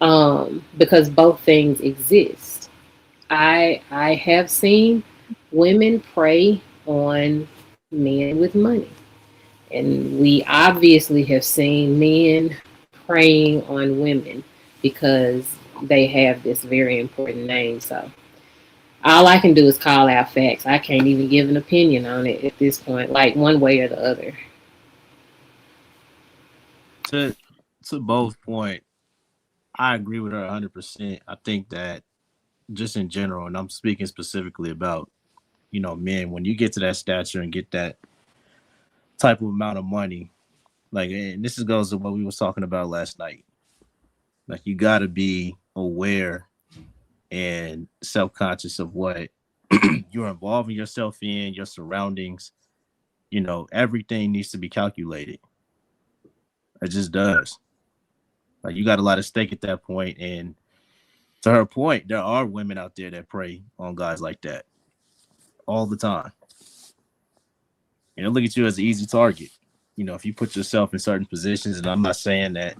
because both things exist. I have seen women prey on men with money. And we obviously have seen men preying on women because they have this very important name. So all I can do is call out facts. I can't even give an opinion on it at this point, like one way or the other. to both point, I agree with her 100%. I think that just in general, and I'm speaking specifically about, men, when you get to that stature and get that type of amount of money, like, and goes to what we was talking about last night. Like, you got to be aware and self-conscious of what you're involving yourself in, your surroundings. Everything needs to be calculated. It just does. Like, you got a lot of stake at that point. And to her point, there are women out there that prey on guys like that all the time. Look at you as an easy target. If you put yourself in certain positions, and I'm not saying that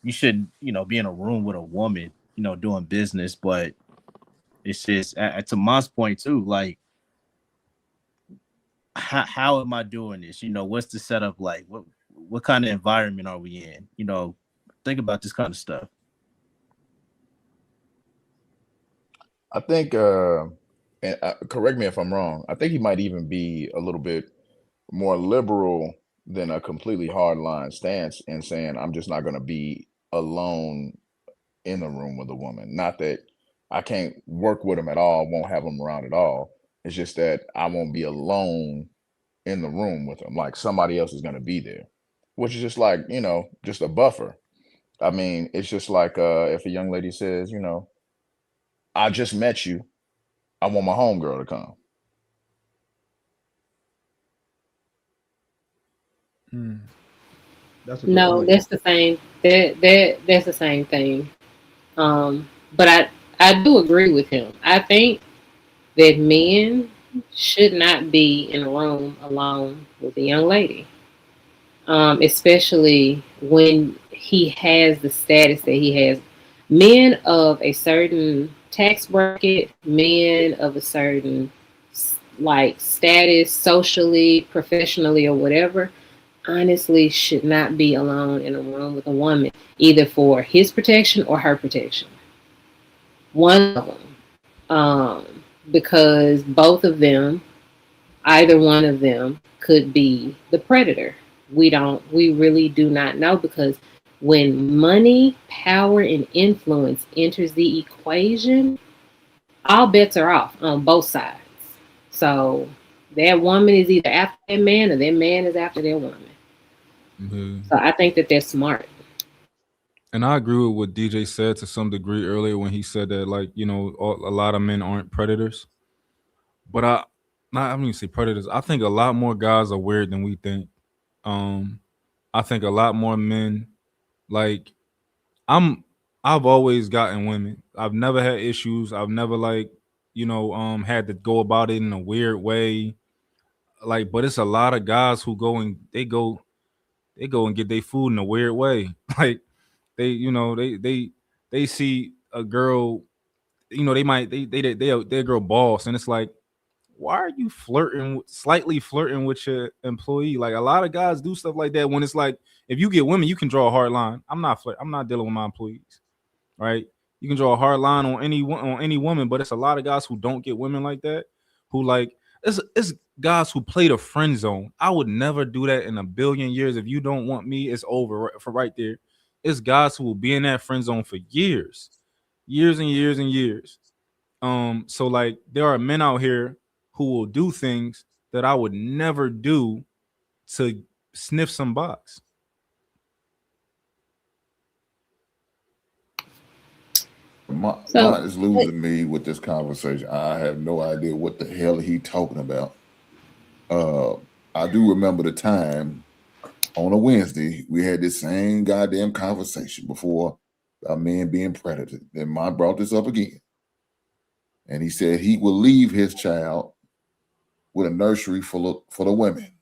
you shouldn't, be in a room with a woman, doing business, but it's just, to Mom's point too, like, how am I doing this? What's the setup like? What kind of environment are we in? Think about this kind of stuff. I think, and correct me if I'm wrong, I think he might even be a little bit more liberal than a completely hardline stance in saying, I'm just not going to be alone in the room with a woman. Not that I can't work with him at all, won't have him around at all. It's just that I won't be alone in the room with him. Like, somebody else is going to be there, which is just like, just a buffer. I mean, it's just like if a young lady says, I just met you, I want my homegirl to come. That's a good No, point. that's the same. That's the same thing. But I do agree with him. I think that men should not be in a room alone with a young lady, especially when he has the status that he has. Men of a certain tax bracket, men of a certain like status, socially, professionally, or whatever, honestly should not be alone in a room with a woman, either for his protection or her protection. One of them, because both of them, either one of them, could be the predator. We really do not know, because when money, power, and influence enters the equation, all bets are off on both sides. So that woman is either after that man, or that man is after that woman. Mhm. So I think that they're smart. And I agree with what DJ said to some degree earlier when he said that, like, a lot of men aren't predators. But I mean, say predators. I think a lot more guys are weird than we think. I think a lot more men, like, I'm I've always gotten women. I've never had issues. I've never, like, had to go about it in a weird way. Like, but it's a lot of guys who go and get their food in a weird way. Like, they see a girl, they might they're a girl boss, and it's like, why are you slightly flirting with your employee? Like, a lot of guys do stuff like that. When it's like, if you get women, you can draw a hard line. I'm not dealing with my employees, right? You can draw a hard line on any woman, but it's a lot of guys who don't get women like that, who, like, it's guys who play the friend zone. I would never do that in a billion years. If you don't want me, it's over for right there. It's guys who will be in that friend zone for years and years and years. So, like, there are men out here who will do things that I would never do to sniff some box. Mont So is losing me with this conversation. I have no idea what the hell he talking about. I do remember the time on a Wednesday we had this same goddamn conversation before about men being predators. Then Mont brought this up again, and he said he will leave his child with a nursery full of women.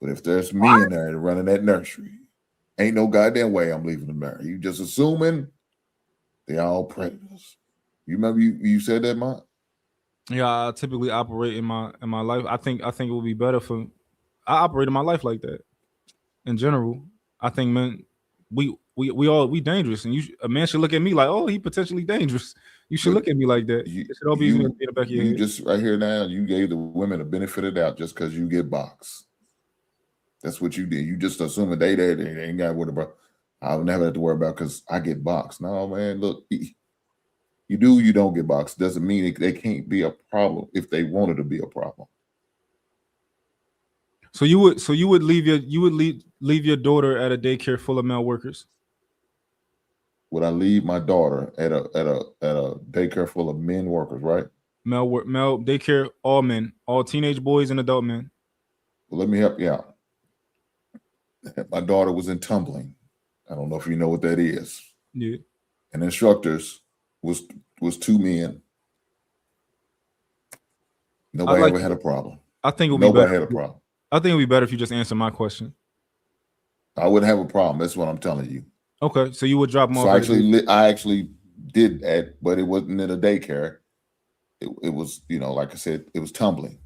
But if there's men there running that nursery, ain't no goddamn way I'm leaving them there. You just assuming they all predators. You remember you said that, Mont? Yeah, I typically operate in my life. I think it would be better for I operate in my life like that. In general, I think men we dangerous, and a man should look at me like, oh, he potentially dangerous. You should But look at me like that. It should all be in the back of your you head. just right here now, you gave the women the benefit of the doubt just because you get boxed. That's what you did. You just assume they there. They ain't got to worry about. I'll never have to worry about because I get boxed. No, man, look, you do, you don't get boxed. Doesn't mean they can't be a problem if they wanted to be a problem. So you would leave your daughter at a daycare full of male workers? Would I leave my daughter at a daycare full of men workers, right? Male daycare, all men, all teenage boys and adult men. Well, let me help you out. My daughter was in tumbling. I don't know if you know what that is. Yeah. And instructors was 2 men. Nobody ever had a problem. I think it would Nobody be better. had a problem. I think it would be better if you just answer my question. I wouldn't have a problem. That's what I'm telling you. Okay, so you would drop them off. So I actually did that, but it wasn't in a daycare. It was, like I said, it was tumbling.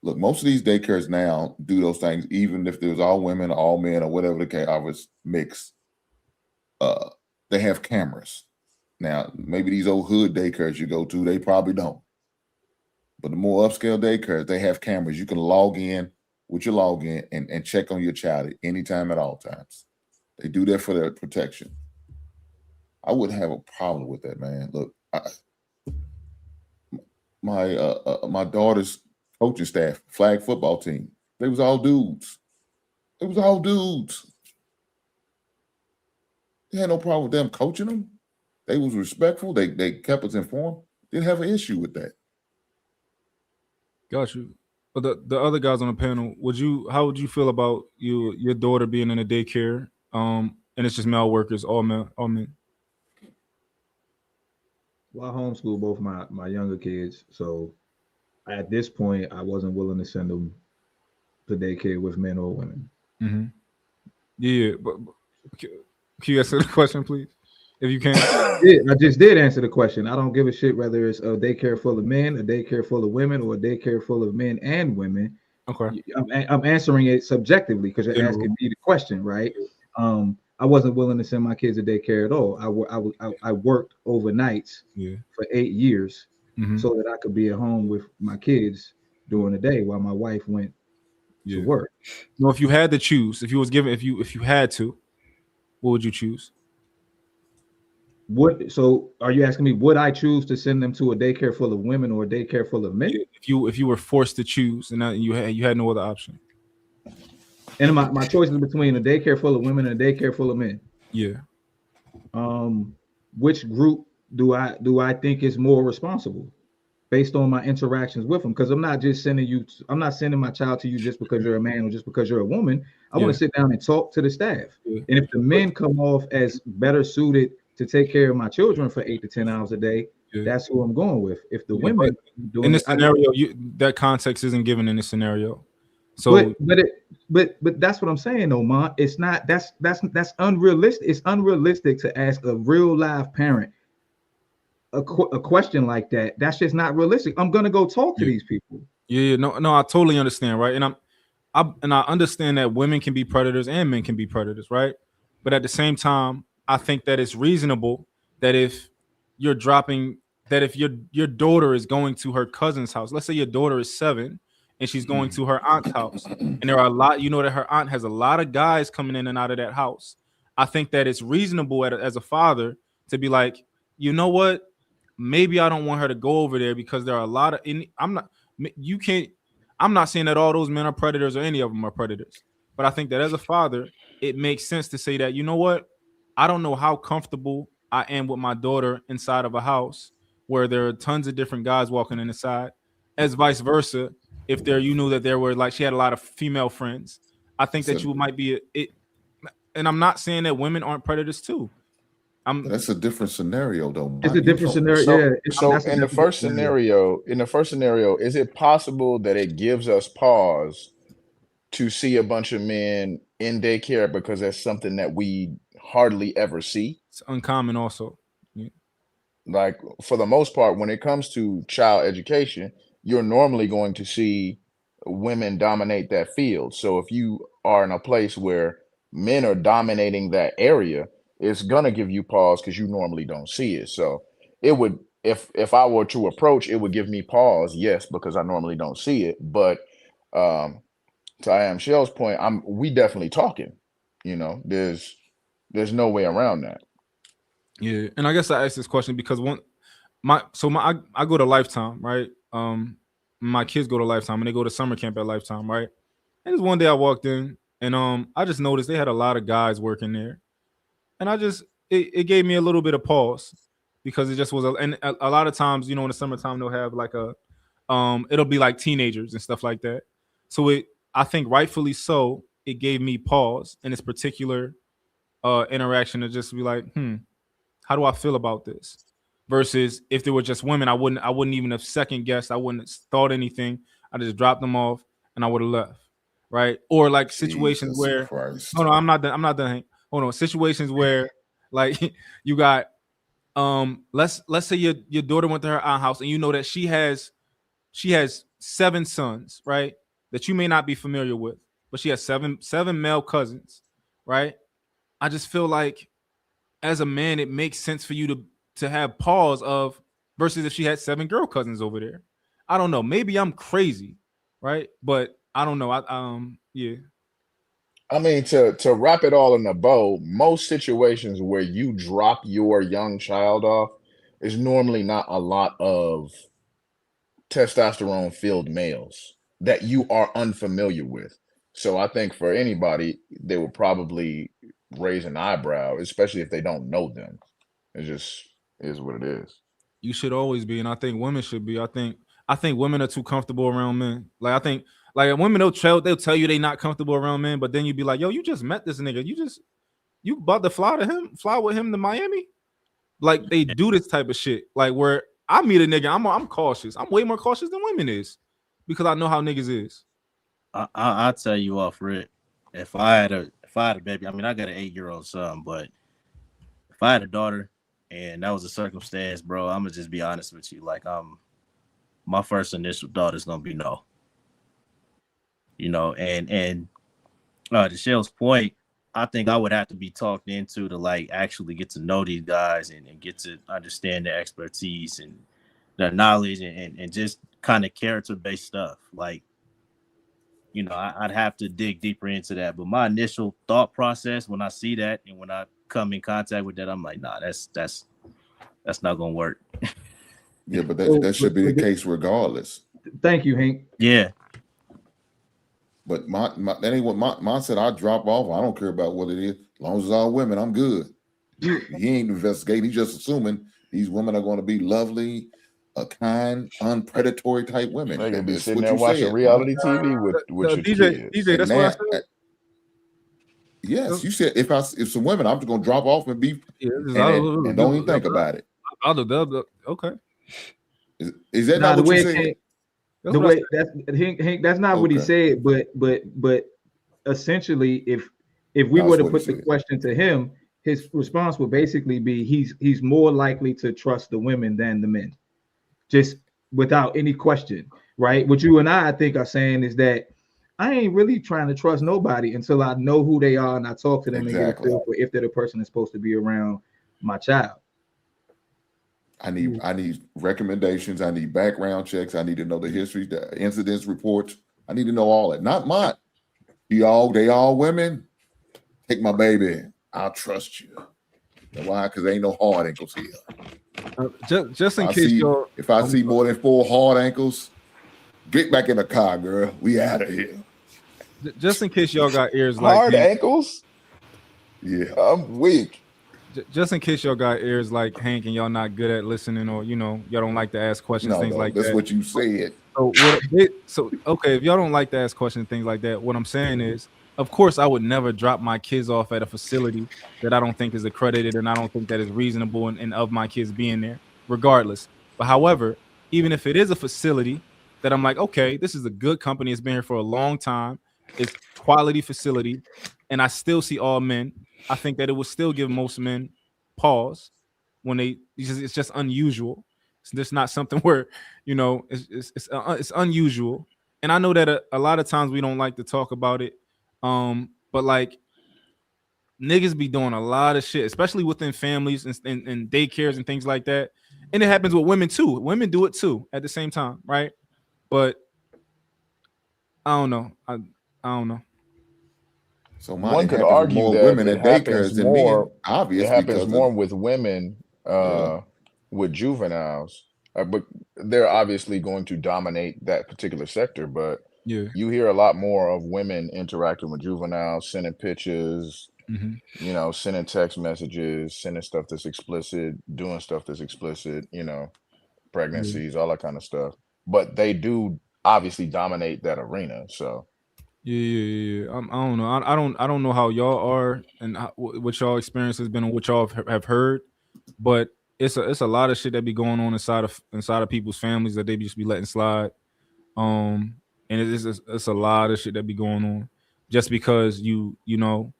Look, most of these daycares now do those things, even if there's all women, all men, or whatever the case, I was mixed. They have cameras. Now, maybe these old hood daycares you go to, they probably don't. But the more upscale daycares, they have cameras. You can log in with your login and check on your child at any time, at all times. They do that for their protection. I wouldn't have a problem with that, man. Look, my daughter's coaching staff, flag football team, they was all dudes. It was all dudes. They had no problem with them coaching them. They was respectful. They kept us informed. Didn't have an issue with that. Got you. But the other guys on the panel, how would you feel about your daughter being in a daycare? And it's just male workers, all men. Well, I homeschool both my younger kids, so at this point, I wasn't willing to send them to daycare with men or women. Mm-hmm. Yeah, but can you answer the question, please, if you can? I just did answer the question. I don't give a shit whether it's a daycare full of men, a daycare full of women, or a daycare full of men and women. Okay. I'm answering it subjectively because you're asking me the question, right? I wasn't willing to send my kids to daycare at all. I worked overnights for 8 years so that I could be at home with my kids during the day while my wife went to work. No, if you had to choose, if you had to, what would you choose? So are you asking me, would I choose to send them to a daycare full of women or a daycare full of men? If you were forced to choose and you had no other option. And my choice is between a daycare full of women and a daycare full of men. Yeah. Which group do I think is more responsible based on my interactions with them? Because I'm not sending my child to you just because you're a man or just because you're a woman. I want to sit down and talk to the staff. And if the men come off as better suited to take care of my children for 8 to 10 hours a day, that's who I'm going with. If the women in this scenario, that context isn't given in this scenario. So but that's what I'm saying though, Mont. It's not that's unrealistic. It's unrealistic to ask a real live parent a question like that. That's just not realistic. I'm gonna go talk to these people. No, I totally understand, right? And I understand that women can be predators and men can be predators, right? But at the same time, I think that it's reasonable that if your daughter is going to her cousin's house, let's say your daughter is 7 and she's going to her aunt's house, and there are a lot, that her aunt has a lot of guys coming in and out of that house. I think that it's reasonable as a father to be like, you know what? Maybe I don't want her to go over there because there are a lot of. I'm not saying that all those men are predators or any of them are predators, but I think that as a father, it makes sense to say that, you know what? I don't know how comfortable I am with my daughter inside of a house where there are tons of different guys walking inside, as vice versa. If that there were, like, she had a lot of female friends, I think that you might be it. And I'm not saying that women aren't predators too. That's a different scenario, though. It's a different scenario. So in the first scenario, is it possible that it gives us pause to see a bunch of men in daycare because that's something that we hardly ever see? It's uncommon also. Yeah. Like, for the most part, when it comes to child education, you're normally going to see women dominate that field. So if you are in a place where men are dominating that area, it's gonna give you pause because you normally don't see it. So it would, if I were to approach, it would give me pause, yes, because I normally don't see it. But to I am Shell's point, we definitely talking. You know, there's no way around that. Yeah, and I guess I asked this question because I go to Lifetime, right? My kids go to Lifetime and they go to summer camp at Lifetime, right? And this one day I walked in and I just noticed they had a lot of guys working there, and it gave me a little bit of pause because it just was a lot of times, you know, in the summertime they'll have like it'll be like teenagers and stuff like that. So I think rightfully so, it gave me pause in this particular interaction to just be like, how do I feel about this? Versus if there were just women, I wouldn't even have second guessed. I wouldn't have thought anything. I just dropped them off and I would have left. Right. Or like situations Jesus where Christ. no, I'm not done. I'm not done. Hank. Hold on. Situations where like you got let's say your daughter went to her aunt house and you know that she has 7 sons, right? That you may not be familiar with, but she has seven male cousins, right? I just feel like as a man, it makes sense for you to have pause of versus if she had 7 girl cousins over there. I don't know. Maybe I'm crazy, right? But I don't know. Yeah. I mean, to wrap it all in a bow, most situations where you drop your young child off is normally not a lot of testosterone filled males that you are unfamiliar with. So I think for anybody, they would probably raise an eyebrow, especially if they don't know them. It just is what it is. You should always be, and I think women should be. I think women are too comfortable around men. Like I think like women they'll tell you they not comfortable around men, but then you be like, yo, you just met this nigga. You about to fly with him to Miami? Like they do this type of shit. Like where I meet a nigga, I'm cautious. I'm way more cautious than women is because I know how niggas is. I'll tell you off, Rick. If I had a baby, I mean, I got an 8-year-old son, but if I had a daughter and that was a circumstance, bro, I'm gonna just be honest with you. Like, my first initial thought is gonna be no. You know, and to Shell's point, I think I would have to be talked into to like actually get to know these guys and get to understand their expertise and their knowledge and just kind of character based stuff. Like, you know, I'd have to dig deeper into that. But my initial thought process when I see that and when I come in contact with that, I'm like, nah, that's not gonna work. Yeah, but that should be the case regardless. Thank you, Hank. Yeah. But that ain't what mine said. I drop off. I don't care about what it is. As long as it's all women, I'm good. He ain't investigating. He's just assuming these women are going to be lovely, kind, unpredatory type women. They can be That's sitting what there you watching said, reality TV with your DJ, kids. DJ, that's what I said. Yes, you said if some women, I'm just gonna drop off and be and don't even think about it. Okay. Is that not what you said? The way Hank, that's not what he said, but essentially, if we were to put the question to him, his response would basically be he's more likely to trust the women than the men, just without any question, right? What you and I think are saying is that I ain't really trying to trust nobody until I know who they are and I talk to them and get a feel for if they're the person that's supposed to be around my child. I need recommendations. I need background checks. I need to know the history, the incidents reports. I need to know all that. Not mine. They all women. Take my baby. I'll trust you. You know why? Because there ain't no hard ankles here. Just in case if I see more than 4 hard ankles, get back in the car, girl. We out of here. Just in case y'all got ears like hard ankles. Yeah, I'm weak. Just in case y'all got ears like Hank and y'all not good at listening, or y'all don't like to ask questions, things like that. That's what you said. So okay, if y'all don't like to ask questions, things like that, what I'm saying is, of course, I would never drop my kids off at a facility that I don't think is accredited and I don't think that is reasonable and of my kids being there, regardless. But however, even if it is a facility that I'm like, okay, this is a good company, it's been here for a long time, it's quality facility, and I still see all men, I think that it would still give most men pause when it's just unusual. It's just not something where, it's unusual. And I know that a lot of times we don't like to talk about it. But like niggas be doing a lot of shit, especially within families and daycares and things like that. And it happens with women too. Women do it too at the same time, right? But I don't know. I don't know. So One it could happens with argue more that women at daycares than men, it obvious happens because of more with women yeah. with juveniles, but they're obviously going to dominate that particular sector. But Yeah. you hear a lot more of women interacting with juveniles, sending pictures, Mm-hmm. you know, sending text messages, sending stuff that's explicit, doing stuff that's explicit, you know, Yeah. pregnancies, all that kind of stuff. But they do obviously dominate that arena. So Yeah. I don't know. I don't know how y'all are and what y'all experience has been and what y'all have heard, but it's a lot of shit that be going on inside of people's families that they just be letting slide. And it's a lot of shit that be going on just because you know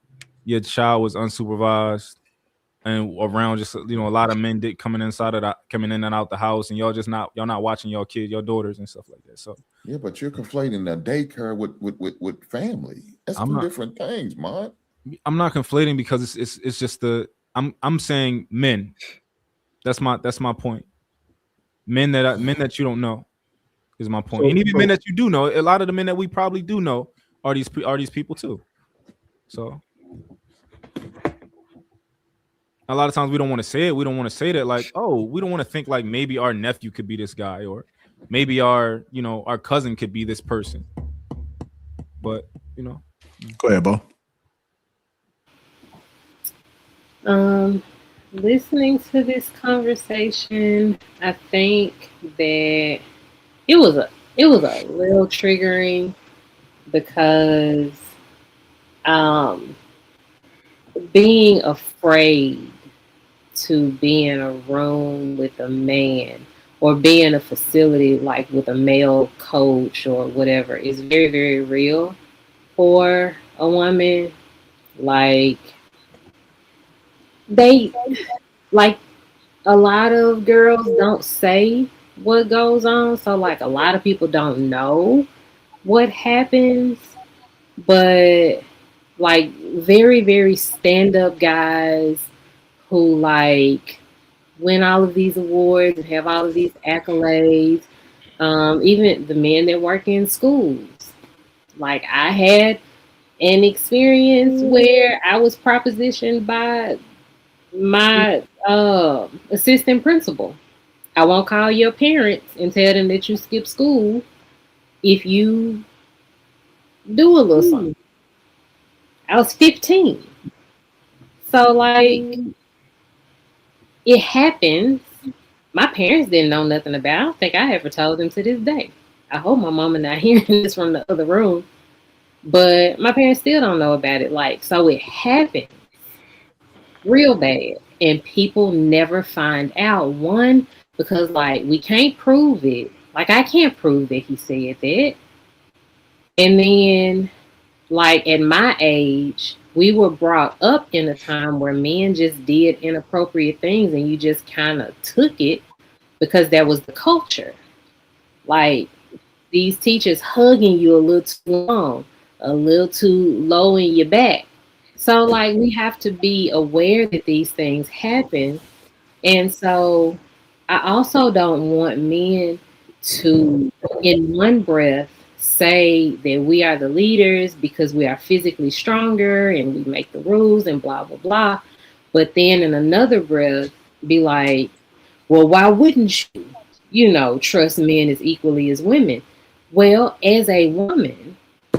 your child was unsupervised and around just a lot of men did coming coming in and out the house, and y'all not watching your kids, your daughters and stuff like that. So Yeah, but you're conflating the daycare with family. That's I'm two not different things, man. I'm not conflating because it's just I'm saying men. That's my point. Men that you don't know is my point. And even men that you do know, a lot of the men that we probably do know are these people too. So a lot of times we don't want to say it. We don't want to say that like, oh, we don't want to think like maybe our nephew could be this guy or maybe our cousin could be this person. But Go ahead, Bo. Listening to this conversation, I think that it was a little triggering because being afraid to be in a room with a man or be in a facility like with a male coach or whatever is very, very real for a woman. Like a lot of girls don't say what goes on, so like a lot of people don't know what happens, but like very, very stand-up guys who like win all of these awards and have all of these accolades, even the men that work in schools. Like I had an experience where I was propositioned by my assistant principal. I won't call your parents and tell them that you skipped school if you do a little something. I was 15. So like it happens. My parents didn't know nothing about it. I don't think I ever told them to this day. I hope my mama not hearing this from the other room. But my parents still don't know about it. Like, so it happened real bad. And people never find out. One, because like we can't prove it. Like I can't prove that he said that. And then like at my age, we were brought up in a time where men just did inappropriate things and you just kind of took it because that was the culture. Like these teachers hugging you a little too long, a little too low in your back. So like we have to be aware that these things happen. And so I also don't want men to, in one breath, say that we are the leaders because we are physically stronger and we make the rules and blah, blah, blah. But then in another breath, be like, well, why wouldn't you, trust men as equally as women? Well, as a woman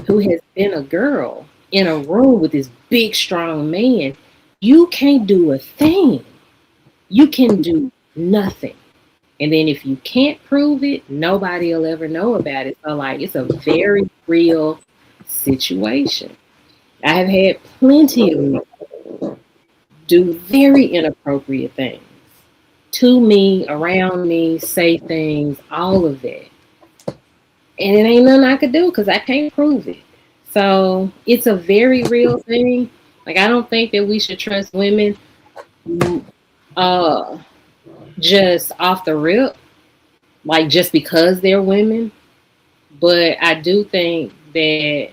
who has been a girl in a room with this big, strong man, you can't do a thing. You can do nothing. And then if you can't prove it, nobody will ever know about it. So like it's a very real situation. I have had plenty of men do very inappropriate things to me, around me, say things, all of that. And it ain't nothing I could do because I can't prove it. So it's a very real thing. Like I don't think that we should trust women just off the rip, like just because they're women. But I do think that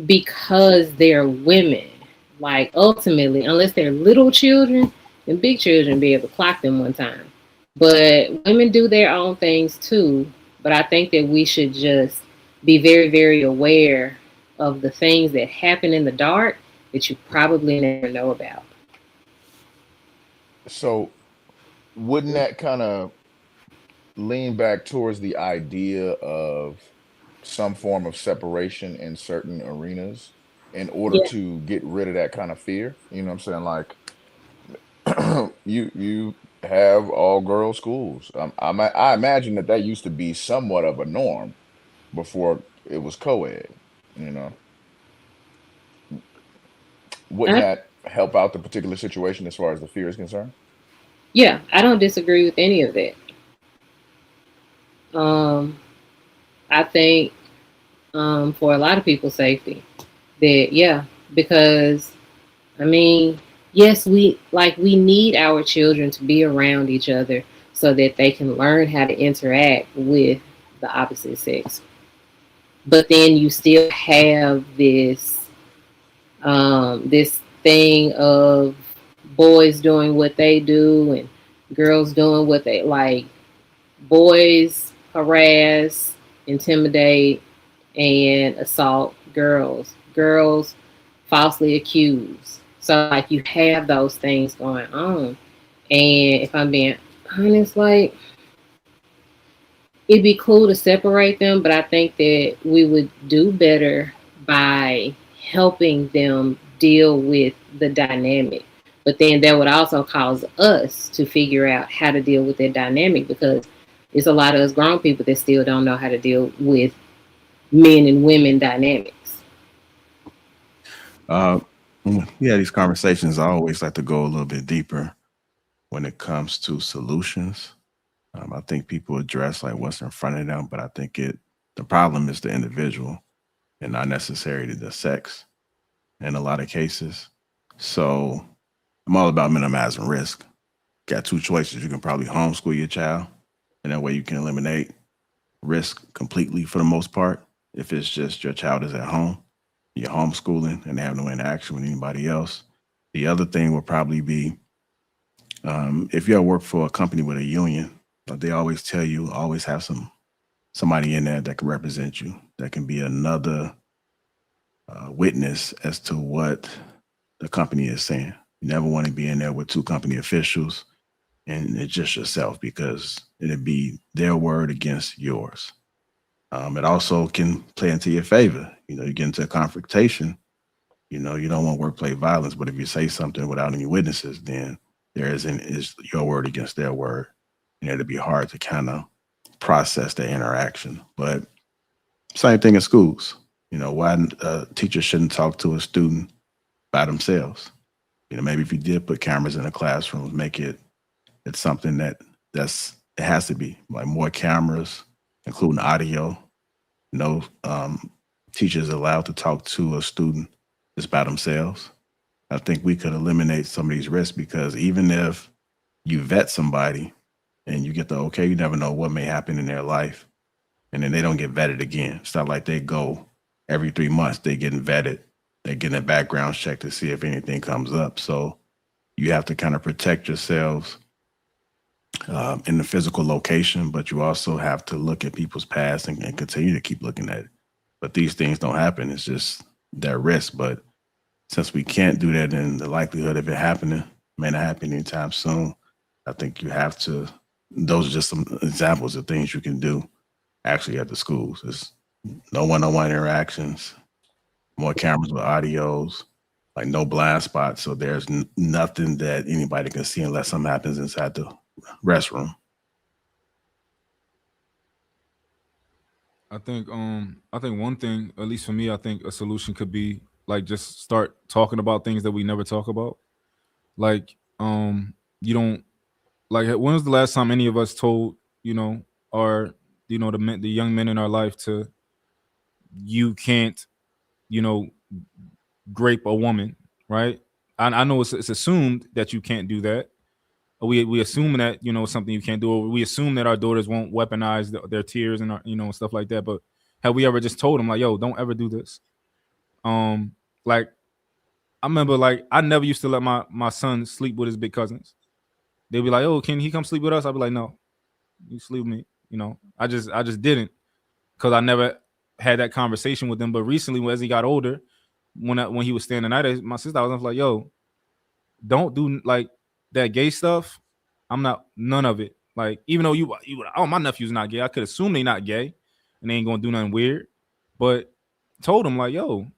because they're women, like ultimately, unless they're little children, and big children be able to clock them one time. But women do their own things too. But I think that we should just be very, very aware of the things that happen in the dark that you probably never know about. So wouldn't that kind of lean back towards the idea of some form of separation in certain arenas in order Yeah. to get rid of that kind of fear? You know what I'm saying? Like you have all girl schools. I imagine that used to be somewhat of a norm before it was co-ed. You know, wouldn't I, that help out the particular situation as far as the fear is concerned? yeah, I don't disagree with any of that. I think for a lot of people's safety, that yeah, because I mean, yes, we need our children to be around each other so that they can learn how to interact with the opposite sex. But then you still have this thing of boys doing what they do and girls doing what they like. Boys harass, intimidate, and assault girls. Girls falsely accuse. So like you have those things going on. And if I'm being honest, like it'd be cool to separate them, but I think that we would do better by helping them deal with the dynamic. But then that would also cause us to figure out how to deal with that dynamic because there's a lot of us grown people that still don't know how to deal with men and women dynamics. Yeah, these conversations, I always like to go a little bit deeper when it comes to solutions. I think people address like what's in front of them, but I think the problem is the individual and not necessarily the sex in a lot of cases. So I'm all about minimizing risk. Got two choices. You can probably homeschool your child, and that way you can eliminate risk completely for the most part. If it's just your child is at home, you're homeschooling and they have no interaction with anybody else. The other thing would probably be if you work for a company with a union, they always tell you always have somebody in there that can represent you, that can be another witness as to what the company is saying. You never want to be in there with two company officials and it's just yourself because it'd be their word against yours. It also can play into your favor. You get into a confrontation. You don't want workplace violence, but if you say something without any witnesses, then is your word against their word, and it'd be hard to kind of process the interaction. But same thing in schools. Why teachers shouldn't talk to a student by themselves. Maybe if you did put cameras in the classrooms, make it's something it has to be like more cameras, including audio. No teachers allowed to talk to a student just by themselves. I think we could eliminate some of these risks because even if you vet somebody and you get the okay, you never know what may happen in their life. And then they don't get vetted again. It's not like they go every 3 months, they getting vetted. They getting a background check to see if anything comes up. So you have to kind of protect yourselves in the physical location, but you also have to look at people's past and continue to keep looking at it. But these things don't happen. It's just their risk. But since we can't do that, and the likelihood of it happening may not happen anytime soon, I think you have to. Those are just some examples of things you can do actually at the schools. It's no one-on-one interactions, more cameras with audios, like no blind spots. So there's nothing that anybody can see unless something happens inside the restroom. I think one thing, at least for me, I think a solution could be like just start talking about things that we never talk about. Like you don't like when was the last time any of us told, our the young men in our life to you can't, you know, grape a woman, right? I know it's assumed that you can't do that. We assume that it's something you can't do. Or we assume that our daughters won't weaponize their tears and stuff like that. But have we ever just told them like, yo, don't ever do this? Like I remember, like I never used to let my son sleep with his big cousins. They'd be like, oh, can he come sleep with us? I'd be like, no, you sleep with me. I just didn't because I never had that conversation with him. But recently, as he got older, when he was staying the night, my sister, I was like, yo, don't do like that gay stuff. I'm not none of it. Like, even though you oh, my nephew's not gay, I could assume they not gay and they ain't gonna do nothing weird. But told him like, yo,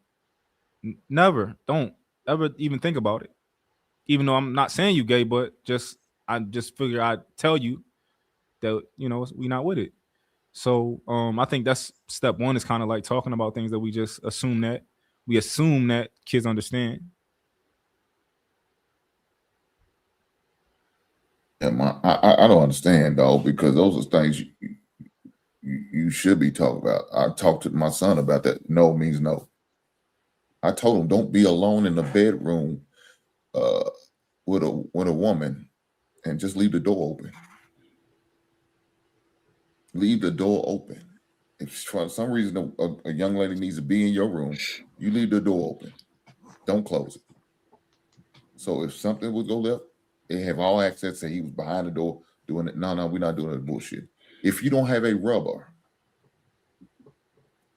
never, don't ever even think about it. Even though I'm not saying you gay, but I just figure I'd tell you that, you know, we not with it. So I think that's step one, is kind of like talking about things that we just assume that kids understand. Yeah, I don't understand, though, because those are things you should be talking about. I talked to my son about that. No means no. I told him, don't be alone in the bedroom with a woman, and just leave the door open. Leave the door open. If for some reason a young lady needs to be in your room, you leave the door open. Don't close it. So if something would go left, they have all access. Say he was behind the door doing it. No, we're not doing that bullshit. If you don't have a rubber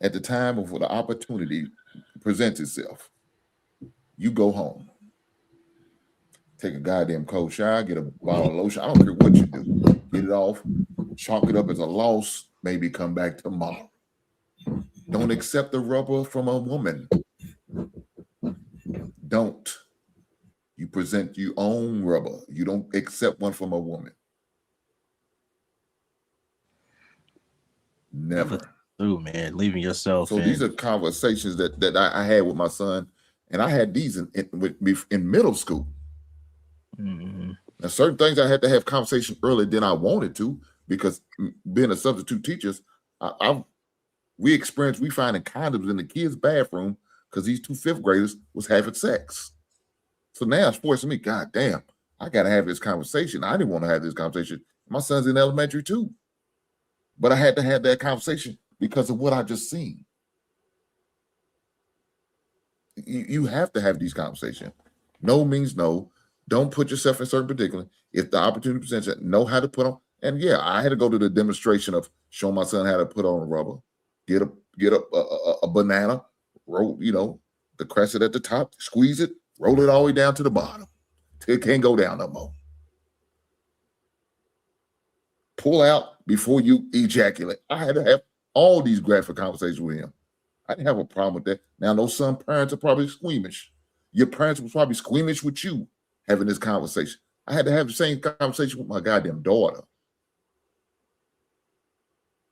at the time of the opportunity presents itself, you go home. Take a goddamn cold shower, get a bottle of lotion. I don't care what you do. Get it off, chalk it up as a loss, maybe come back tomorrow. Don't accept the rubber from a woman. Don't. You present your own rubber. You don't accept one from a woman. Never. Ooh, man, leaving yourself. So these are conversations that I had with my son, and I had these in middle school. Mm-hmm. Now, certain things I had to have conversation earlier than I wanted to, because being a substitute teacher, we finding condoms in the kids' bathroom because these 2 5th graders was having sex. So now it's forcing me, God damn, I got to have this conversation. I didn't want to have this conversation. My son's in elementary too. But I had to have that conversation because of what I just seen. You have to have these conversations. No means no. Don't put yourself in certain predicament. If the opportunity presents it, know how to put on. And yeah, I had to go to the demonstration of showing my son how to put on a rubber. Get a banana, roll, the crescent at the top, squeeze it, roll it all the way down to the bottom. It can't go down no more. Pull out before you ejaculate. I had to have all these graphic conversations with him. I didn't have a problem with that. Now, I know some parents are probably squeamish. Your parents was probably squeamish with you having this conversation. I had to have the same conversation with my goddamn daughter.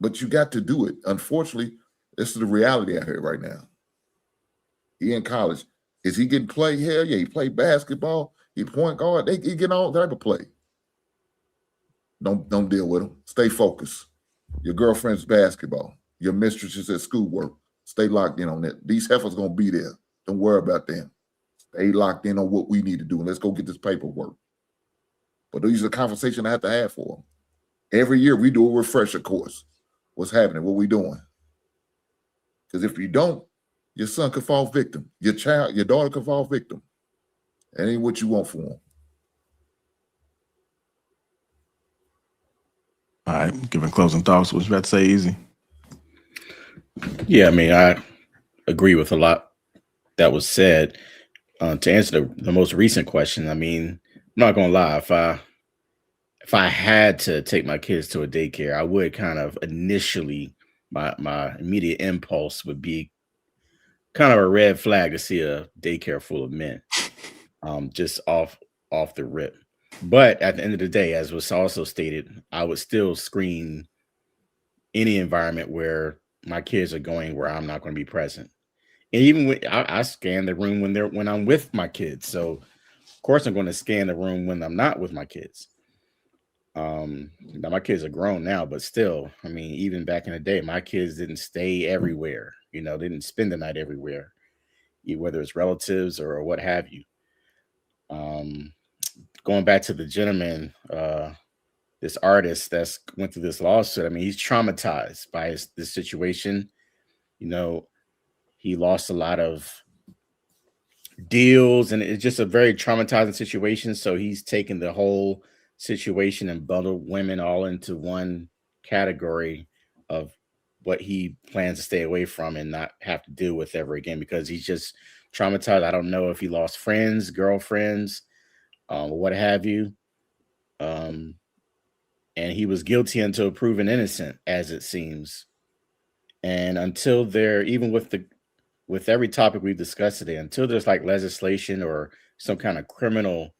But you got to do it. Unfortunately, this is the reality out here right now. He in college. Is he getting play? Hell yeah, he played basketball. He point guard. He getting all type of play. Don't deal with him. Stay focused. Your girlfriend's basketball. Your mistress is at schoolwork. Stay locked in on that. These heifers gonna be there. Don't worry about them. Stay locked in on what we need to do, and let's go get this paperwork. But these are conversations I have to have for them. Every year we do a refresher course. What's happening? What we doing? Because if you don't, your son could fall victim. Your daughter could fall victim. That ain't what you want for them. All right, giving closing thoughts. What you about to say, Easy? Yeah, I mean, I agree with a lot that was said. To answer the most recent question, I mean, I'm not gonna lie. If I had to take my kids to a daycare, I would kind of initially, my immediate impulse would be kind of a red flag to see a daycare full of men, just off the rip. But at the end of the day, as was also stated, I would still screen any environment where my kids are going where I'm not going to be present. And even when I scan the room when I'm with my kids. So of course I'm going to scan the room when I'm not with my kids. Now my kids are grown now, but still, I mean, even back in the day, my kids didn't stay everywhere, didn't spend the night everywhere, whether it's relatives or what have you. Going back to the gentleman, this artist that's went through this lawsuit, I mean, he's traumatized by this situation. He lost a lot of deals, and it's just a very traumatizing situation. So he's taken the whole situation and bundled women all into one category of what he plans to stay away from and not have to deal with ever again, because he's just traumatized. I don't know if he lost friends, girlfriends, what have you. And he was guilty until proven innocent, as it seems. And until there, even with every topic we've discussed today, until there's like legislation or some kind of criminal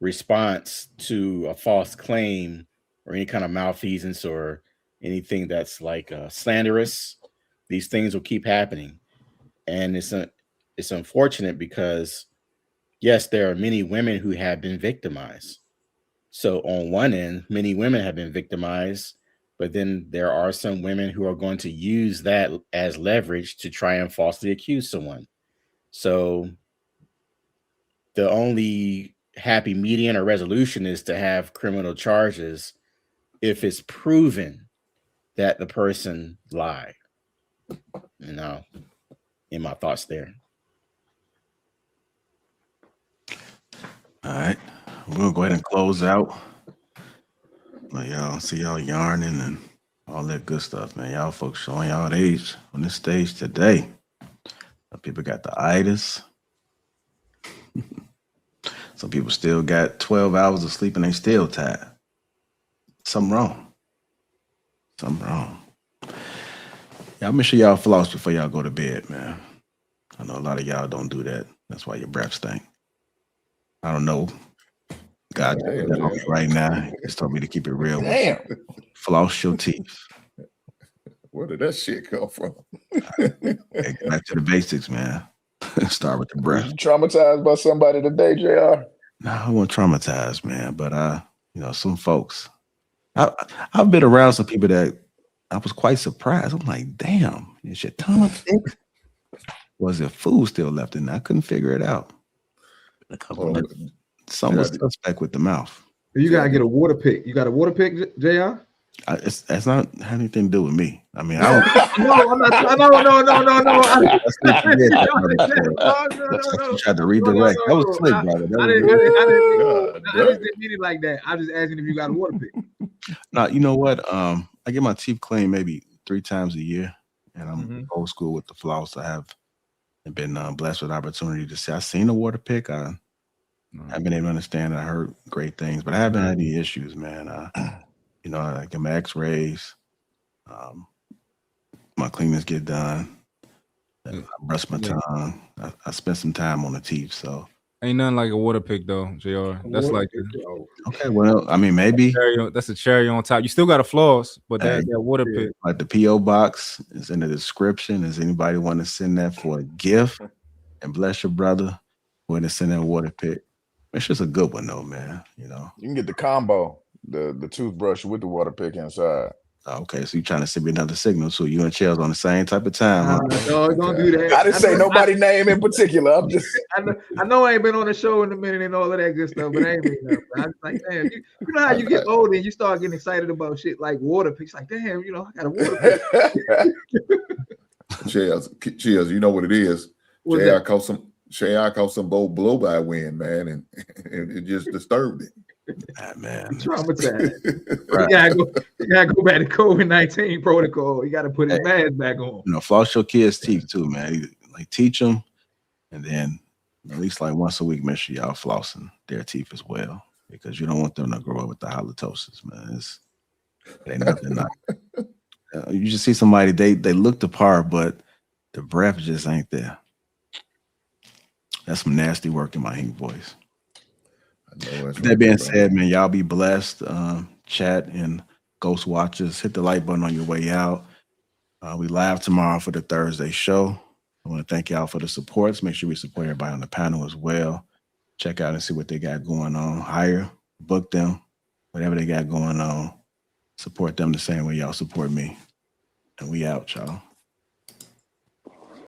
response to a false claim or any kind of malfeasance or anything that's like slanderous, these things will keep happening. And it's unfortunate because, yes, there are many women who have been victimized. So on one end, many women have been victimized, but then there are some women who are going to use that as leverage to try and falsely accuse someone. So the only happy median or resolution is to have criminal charges if it's proven that the person lied. In my thoughts there. All right, we're gonna go ahead and close out. But y'all see y'all yarning and all that good stuff, man. Y'all folks showing y'all age on this stage today. Some people got the itis. Some people still got 12 hours of sleep and they still tired. Something wrong. Y'all make sure y'all floss before y'all go to bed, man. I know a lot of y'all don't do that. That's why your breath stink. I don't know. God right now, he just told me to keep it real. Damn. Floss your teeth. Where did that shit come from? Hey, back to the basics, man. Start with the breath. You traumatized by somebody today, JR? No, I wasn't traumatized, man. But some folks. I've been around some people that I was quite surprised. I'm like, damn, is your tongue thick? Was there food still left in there? I couldn't figure it out. Some was suspect with the mouth. You gotta get a water pick. You got a water pick, JR? That's not have anything to do with me. I mean, no, I'm not. No. You tried to redirect. That was slick, brother. I just didn't mean it like that. I was just asking if you got a water pick. No, you know what? I get my teeth cleaned maybe 3 times a year, and I'm old school with the floss. I have been blessed with the opportunity to see. I seen a water pick. I've been able to understand it. I heard great things, but I haven't had any issues, man. I get my x-rays, my cleanings get done, I brush my tongue. I spent some time on the teeth, so. Ain't nothing like a water pick though, JR. That's like okay. Well, I mean, maybe that's a cherry on top. You still got a floss, but that water pick, like the PO box is in the description. Does anybody want to send that for a gift? And bless your brother, going to send that water pick. It's just a good one though, man. You can get the combo, the toothbrush with the water pick inside. Okay, so you're trying to send me another signal, so you and Chels on the same type of time. No, don't do that. I didn't say nobody name in particular. I'm just. I know I ain't been on the show in a minute and all of that good stuff, but I ain't mean that. I was like, damn, you know how you get older and you start getting excited about shit like water picks. Like, damn, I got a water pick. Chels, you know what it is. JR caught some bold blow by wind, man, and it just disturbed it. Man, traumatized. You gotta go back to COVID-19 protocol. You gotta put his mask back on. Floss your kids' teeth too, man. Like teach them, and then at least like once a week, make sure y'all flossing their teeth as well, because you don't want them to grow up with the halitosis, man. It ain't nothing. You just see somebody they look the part, but the breath just ain't there. That's some nasty work in my Hink voice. That being said, man, y'all be blessed. Chat and Ghost Watchers, hit the like button on your way out. We live tomorrow for the Thursday show. I want to thank y'all for the supports. Make sure we support everybody on the panel as well. Check out and see what they got going on. Hire, book them, whatever they got going on. Support them the same way y'all support me. And we out, y'all.